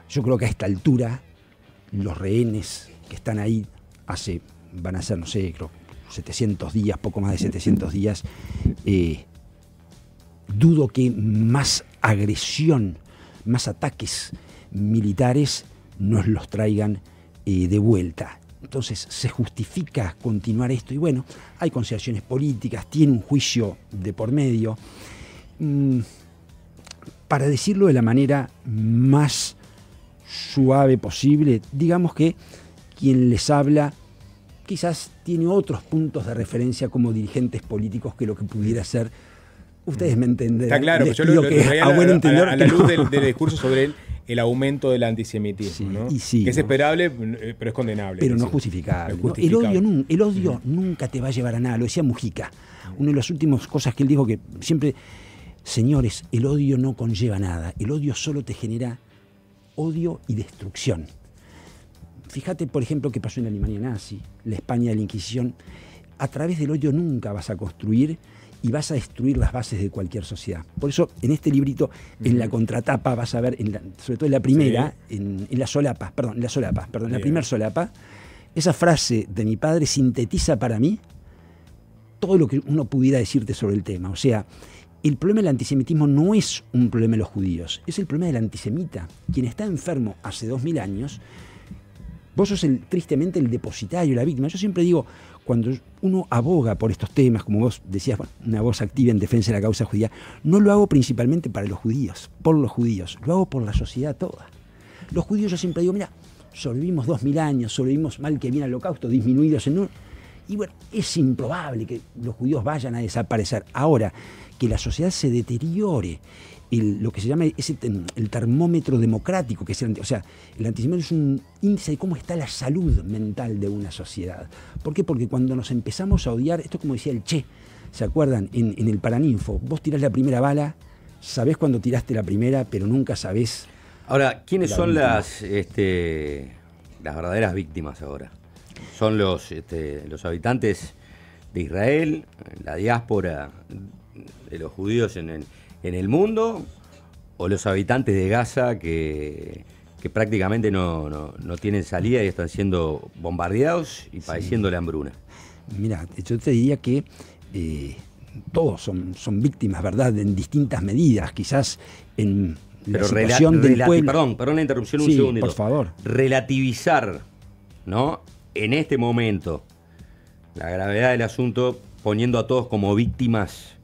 yo creo que a esta altura, los rehenes que están ahí van a ser, no sé, creo 700 días, poco más de 700 días, dudo que más agresión, más ataques militares nos los traigan de vuelta. Entonces se justifica continuar esto y bueno, hay consideraciones políticas, tiene un juicio de por medio. Para decirlo de la manera más suave posible, digamos que quien les habla quizás tiene otros puntos de referencia como dirigentes políticos que lo que pudiera ser. Ustedes me entenderán. Está claro, yo lo que a la luz del discurso sobre el aumento del antisemitismo, ¿no? Sí, que es esperable, pero es condenable. Pero no justificable. El odio nunca te va a llevar a nada, lo decía Mujica. Una de las últimas cosas que él dijo, que siempre, señores, el odio no conlleva nada, el odio solo te genera odio y destrucción. Fíjate, por ejemplo, qué pasó en la Alemania nazi, la España de la Inquisición. A través del odio nunca vas a construir y vas a destruir las bases de cualquier sociedad. Por eso, en este librito, en la contratapa, vas a ver, sobre todo en la primera, en la primera solapa, esa frase de mi padre sintetiza para mí todo lo que uno pudiera decirte sobre el tema. O sea, el problema del antisemitismo no es un problema de los judíos, es el problema del antisemita. Quien está enfermo hace 2000 años, vos sos tristemente el depositario, la víctima. Yo siempre digo, cuando uno aboga por estos temas, como vos decías, una voz activa en defensa de la causa judía, no lo hago principalmente para los judíos, por los judíos, lo hago por la sociedad toda. Los judíos, yo siempre digo, mira, sobrevivimos 2000 años, sobrevivimos mal que bien al holocausto, disminuidos en uno, Y bueno, es improbable que los judíos vayan a desaparecer. Ahora, que la sociedad se deteriore, lo que se llama el termómetro democrático, que es el antisemitismo es un índice de cómo está la salud mental de una sociedad. ¿Por qué? Porque cuando nos empezamos a odiar, esto como decía el Che, ¿se acuerdan? En el Paraninfo, vos tirás la primera bala, sabés cuando tiraste la primera, pero nunca sabés. Ahora, ¿quiénes son las verdaderas víctimas ahora? ¿Son los habitantes de Israel, la diáspora de los judíos en el mundo, o los habitantes de Gaza que prácticamente no tienen salida y están siendo bombardeados y padeciendo la hambruna? Mira, yo te diría que todos son víctimas, ¿verdad? En distintas medidas, quizás en la situación del pueblo. Perdón la interrupción, un sí, segundito. Por favor. Relativizar, ¿no? En este momento, la gravedad del asunto, poniendo a todos como víctimas,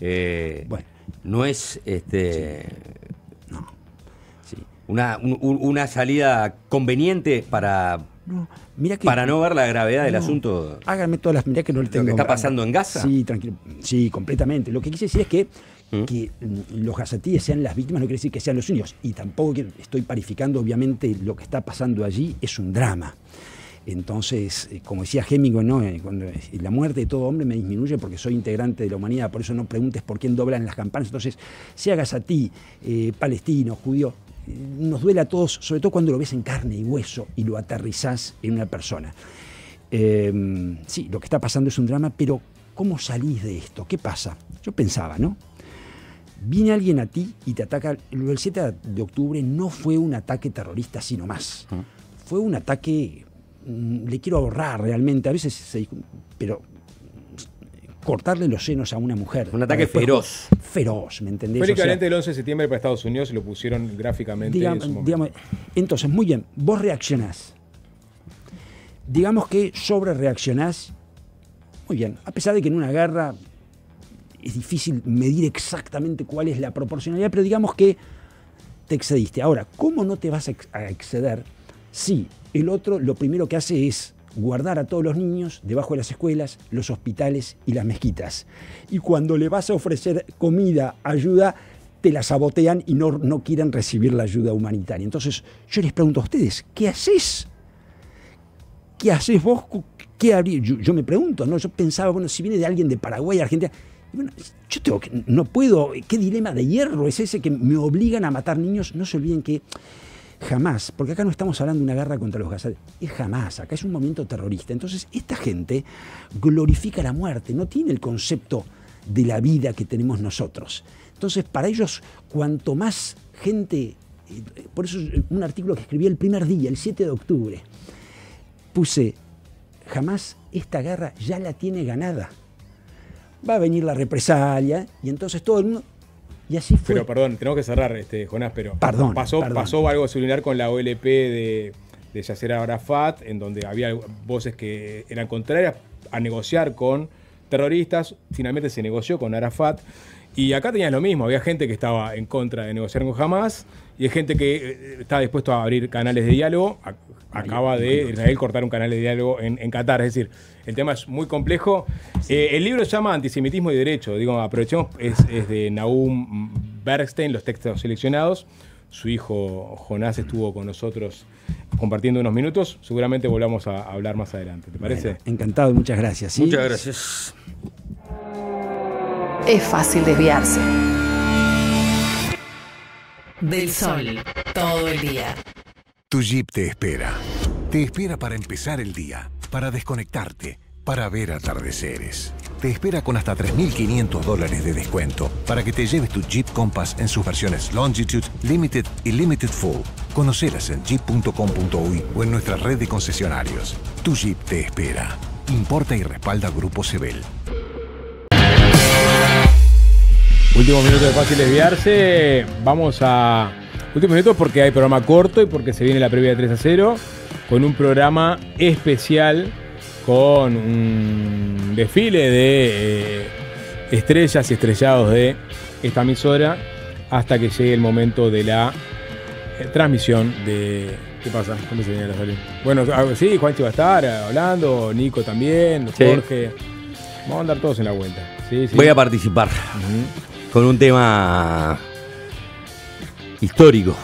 bueno, no es una salida conveniente para no ver la gravedad del asunto. Háganme todas las miradas que no le tengo. ¿Lo que está pasando en Gaza? Sí, tranquilo. Sí, completamente. Lo que quise decir es que los gazatíes sean las víctimas no quiere decir que sean los únicos. Y tampoco estoy parificando, obviamente, lo que está pasando allí es un drama. Entonces, como decía Hemingway, ¿no? Cuando la muerte de todo hombre me disminuye porque soy integrante de la humanidad, por eso no preguntes por quién doblan las campanas. Entonces, sea gazatí, palestino, judío, nos duele a todos, sobre todo cuando lo ves en carne y hueso y lo aterrizás en una persona. Sí, lo que está pasando es un drama, pero ¿cómo salís de esto? ¿Qué pasa? Yo pensaba, ¿no? Viene alguien a ti y te ataca. El 7 de octubre no fue un ataque terrorista, sino más. Fue un ataque, le quiero ahorrar realmente, a veces pero cortarle los senos a una mujer. Un ataque feroz. Feroz, ¿me entendés? Fue el equivalente del 11 de septiembre para Estados Unidos y lo pusieron gráficamente en su momento. Entonces, muy bien, vos reaccionás. Digamos que sobre reaccionás. Muy bien, a pesar de que en una guerra es difícil medir exactamente cuál es la proporcionalidad, pero digamos que te excediste. Ahora, ¿cómo no te vas a exceder si el otro lo primero que hace es guardar a todos los niños debajo de las escuelas, los hospitales y las mezquitas? Y cuando le vas a ofrecer comida, ayuda, te la sabotean y no quieren recibir la ayuda humanitaria. Entonces, yo les pregunto a ustedes, ¿qué haces? ¿Qué haces vos? ¿Qué haría? Yo me pregunto, ¿no? Yo pensaba, bueno, si viene de alguien de Paraguay, Argentina, y bueno, yo no puedo, ¿qué dilema de hierro es ese que me obligan a matar niños? No se olviden que jamás, porque acá no estamos hablando de una guerra contra los gazatíes, es jamás, acá es un movimiento terrorista. Entonces, esta gente glorifica la muerte, no tiene el concepto de la vida que tenemos nosotros. Entonces, para ellos, cuanto más gente, por eso un artículo que escribí el primer día, el 7 de octubre, puse, jamás esta guerra ya la tiene ganada. Va a venir la represalia y entonces todo el mundo... Y así fue. Pero perdón, tenemos que cerrar, Jonás, pero perdón. pasó algo similar con la OLP de Yasser Arafat, en donde había voces que eran contrarias a negociar con terroristas. Finalmente se negoció con Arafat. Y acá tenías lo mismo, había gente que estaba en contra de negociar con Hamas y hay gente que estaba dispuesto a abrir canales de diálogo. Acaba de Israel cortar un canal de diálogo en Qatar. Es decir, el tema es muy complejo. El libro se llama Antisemitismo y Derecho. Digo, aprovechemos, es de Nahum Bergstein, los textos seleccionados. Su hijo Jonás estuvo con nosotros compartiendo unos minutos. Seguramente volvamos a hablar más adelante. ¿Te parece? Bueno, encantado, muchas gracias. ¿Sí? Muchas gracias. Es fácil desviarse del sol todo el día. Tu Jeep te espera. Te espera para empezar el día, para desconectarte, para ver atardeceres. Te espera con hasta $3.500 de descuento para que te lleves tu Jeep Compass en sus versiones Longitude, Limited y Limited Full. Conocelas en jeep.com.uy o en nuestra red de concesionarios. Tu Jeep te espera. Importa y respalda Grupo Sebel. Último minuto de Fácil Desviarse. Vamos a... Últimos minutos porque hay programa corto y porque se viene la previa de 3-0 con un programa especial con un desfile de estrellas y estrellados de esta emisora hasta que llegue el momento de la transmisión de ¿Qué pasa? ¿Cómo se viene a salir? Bueno, sí, Juanchi va a estar hablando, Nico también, Sí. Jorge. Vamos a andar todos en la vuelta. Sí, sí. Voy a participar con un tema histórico.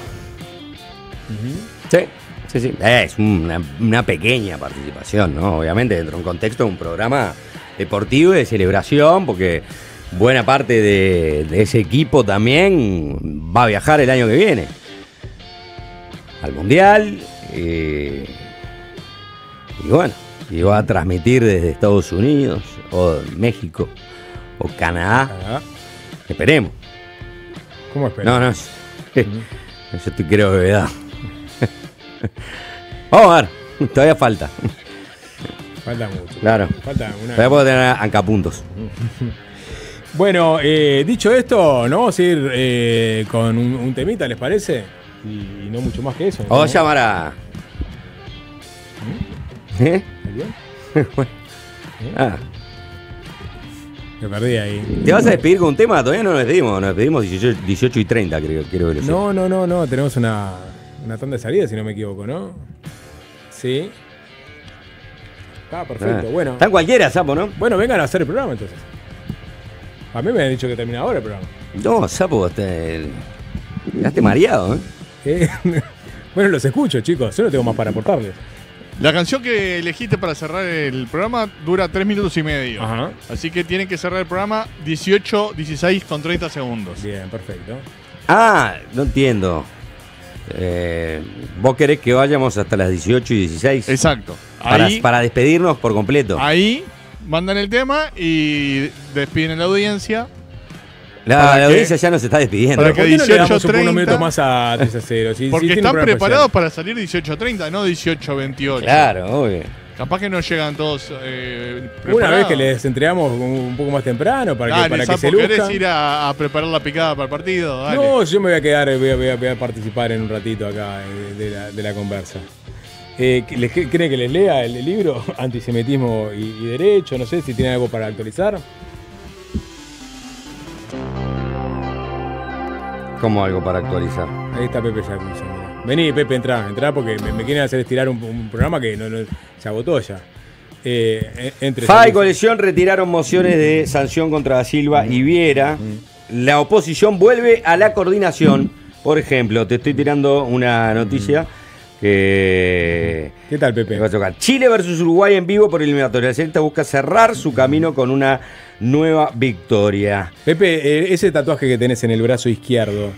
Sí, sí, sí. Es una pequeña participación, ¿no? Obviamente dentro de un contexto de un programa deportivo y de celebración, porque buena parte de ese equipo también va a viajar el año que viene al Mundial. Y bueno, y va a transmitir desde Estados Unidos o México o Canadá. Esperemos. ¿Cómo esperemos? No, yo estoy creo que verdad. Vamos a ver, todavía falta. Falta mucho. Claro. Falta una... Todavía puedo tener ancapuntos. Bueno, dicho esto, ¿no? Vamos a ir con un temita, ¿les parece? Y no mucho más que eso. Vamos a llamar a... ¿Eh? Bueno. Me perdí ahí. ¿Te vas a despedir con un tema? Todavía no nos despedimos 18 y 30, creo que lo sé. No, tenemos una tanda de salida, si no me equivoco, ¿no? Sí. Perfecto, bueno. Está en cualquiera, Sapo, ¿no? Bueno, vengan a hacer el programa entonces. A mí me han dicho que termina ahora el programa. No, Sapo, quedaste mareado, ¿eh? Bueno, los escucho, chicos. Yo no tengo más para aportarles. La canción que elegiste para cerrar el programa dura 3 minutos y medio. Ajá. Así que tienen que cerrar el programa 16 con 30 segundos. Bien, perfecto. Ah, no entiendo. ¿Vos querés que vayamos hasta las 18 y 16? Exacto. Para despedirnos por completo. Ahí mandan el tema y despiden a la audiencia. La audiencia ya nos está despidiendo. Para que ¿Por qué no le damos 18:30? unos minutos más a 3 a 0? Porque están preparados para salir 18:30, no 18:28. Claro, obvio. Capaz que no llegan todos Una vez que les entregamos un poco más temprano para que se luzcan. ¿Querés ir a preparar la picada para el partido? Dale. No, yo me voy a quedar, voy a participar en un ratito acá de la conversa. ¿Creen que les lea el libro Antisemitismo y Derecho? No sé si tiene algo para actualizar. ¿Cómo algo para actualizar? Ahí está Pepe Yacuza. Vení, Pepe, entrá porque me quieren hacer estirar un programa que no se agotó ya. FA y Coalición retiraron mociones de sanción contra Da Silva y Viera. La oposición vuelve a la coordinación. Por ejemplo, te estoy tirando una noticia que... ¿Qué tal, Pepe? Va a tocar. Chile versus Uruguay en vivo por eliminatoria. El selecta busca cerrar su camino con una nueva victoria. Pepe, ese tatuaje que tenés en el brazo izquierdo.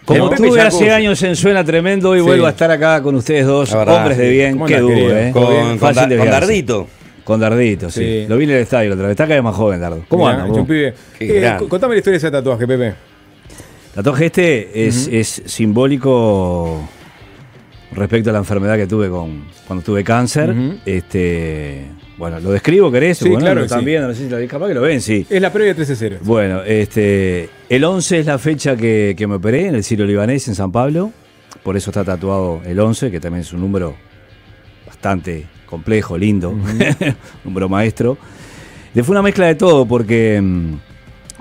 Como tuve hace años en Suena Tremendo, hoy vuelvo a estar acá con ustedes dos, hombres de bien. Qué duro, ¿eh? Con Dardito. Con Dardito, sí. Lo vi en el estadio la otra vez. Está cada vez más joven, Dardo. ¿Cómo anda? Contame la historia de ese tatuaje, Pepe. El tatuaje es simbólico respecto a la enfermedad que tuve cuando tuve cáncer. Bueno, ¿lo describo, querés? Sí, bueno, claro, lo están viendo, no sé si capaz que lo ven, sí. Es la previa 13-0. Bueno, el 11 es la fecha que me operé en el Ciro Libanés en San Pablo. Por eso está tatuado el 11, que también es un número bastante complejo, lindo. Número maestro. Fue una mezcla de todo, porque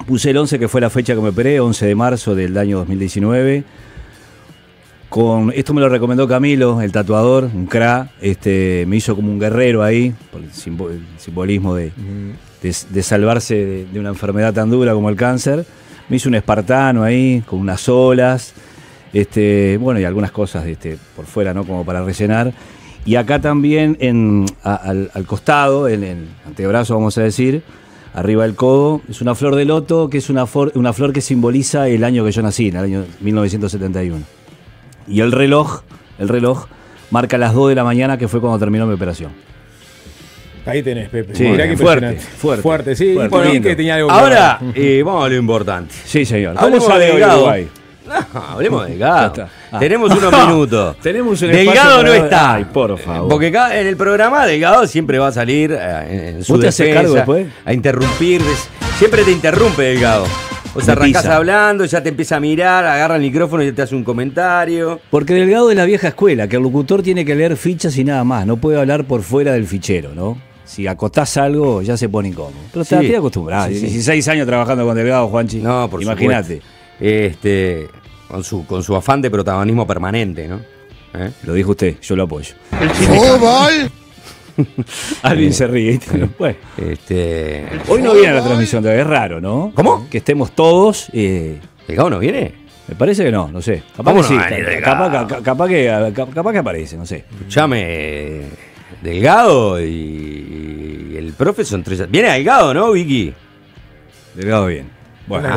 puse el 11, que fue la fecha que me operé, 11 de marzo del año 2019. Esto me lo recomendó Camilo, el tatuador, un cra, me hizo como un guerrero ahí, por el simbolismo de salvarse de una enfermedad tan dura como el cáncer. Me hizo un espartano ahí, con unas olas, bueno, y algunas cosas por fuera, ¿no? Como para rellenar. Y acá también, al costado, en el antebrazo, vamos a decir, arriba del codo, es una flor de loto, que es una flor que simboliza el año que yo nací, en el año 1971. Y el reloj marca las 2 de la mañana, que fue cuando terminó mi operación. Ahí tenés, Pepe. Sí, Mirá qué fuerte, sí. Fuerte, Y que tenía algo ahora, vamos a lo importante. Sí, señor. Hablemos de Delgado. No, hablemos de Delgado. Tenemos unos minutos. Tenemos un Delgado no está. Ay, por favor. Porque acá en el programa Delgado siempre va a salir en su ¿Vos te haces cargo después? A interrumpir. Siempre te interrumpe Delgado. O sea, arrancás hablando, ya te empieza a mirar, agarra el micrófono y te hace un comentario. Porque Delgado es la vieja escuela, que el locutor tiene que leer fichas y nada más. No puede hablar por fuera del fichero, ¿no? Si acotás algo, ya se pone incómodo. Pero te estoy acostumbrado. 16 años trabajando con Delgado, Juanchi. No, por imagínate. Con su afán de protagonismo permanente, ¿no? Lo dijo usted, yo lo apoyo. ¿El fútbol? Alvin se ríe. Bueno. Hoy no viene la transmisión, es raro, ¿no? ¿Cómo? Que estemos todos. ¿Delgado no viene? Me parece que no sé. Capaz que ¿Cómo sí. no va a venir Delgado? Capaz que aparece, no sé. Escuchame, Delgado y el profe son 3. Viene Delgado, ¿no, Vicky? Delgado bien. Bueno,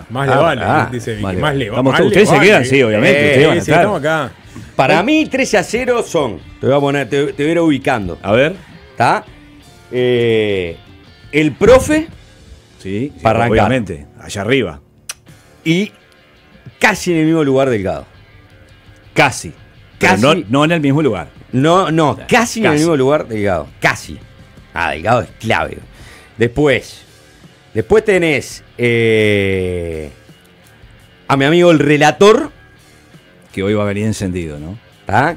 más le vale, dice Vicky. Más le vale. Ustedes se quedan, sí, obviamente. Ustedes van a estar. Estamos acá. Para mí, 13-0 son. Te voy a poner, te voy a ir ubicando. A ver. ¿Está? El profe. Sí, para arrancar. Obviamente. Allá arriba. Y casi en el mismo lugar Delgado. Casi. Casi. No en el mismo lugar. No, casi en el mismo lugar Delgado. Casi. Delgado es clave. Después tenés a mi amigo el relator. Que hoy va a venir encendido, ¿no?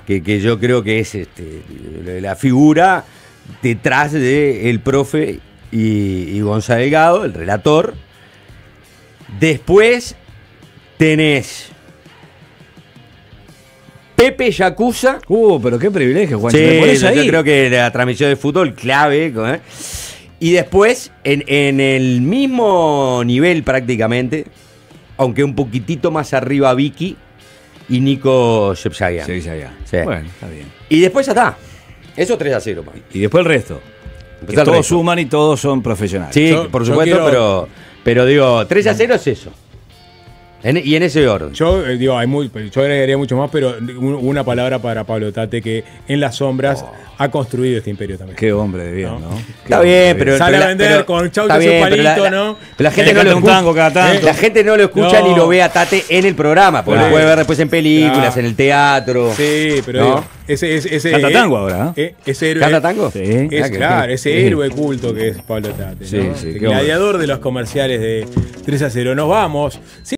Que yo creo que es la figura detrás del profe y Gonzalo Delgado, el relator. Después tenés Pepe Yacuza. Pero qué privilegio, Juan. Sí, ¿Me pones ahí? yo creo que la transmisión de fútbol clave. Y después, en el mismo nivel prácticamente, aunque un poquitito más arriba Vicky y Nico Shepsagian. Sí. Bueno, está bien. Y después ya está. Eso 3-0. Man. Y después el resto. Que todos suman y todos son profesionales. Sí, por supuesto, pero digo, 3-0 es eso. Y en ese orden. Yo agregaría mucho más, pero una palabra para Pablo Tate, que en las sombras ha construido este imperio también. Qué hombre de bien, ¿no? Está bien, pero sale a vender con chau y su palito, ¿no? Pero la gente no lo escucha. La gente no lo escucha ni lo ve a Tate en el programa, porque lo puede ver después en películas, en el teatro. Sí, pero ¿no? Ese canta tango ahora, ese héroe. ¿Canta tango? Sí. Ese héroe culto que es Pablo Tate, ¿no? Sí, Gladiador de los comerciales de 3-0. Nos vamos.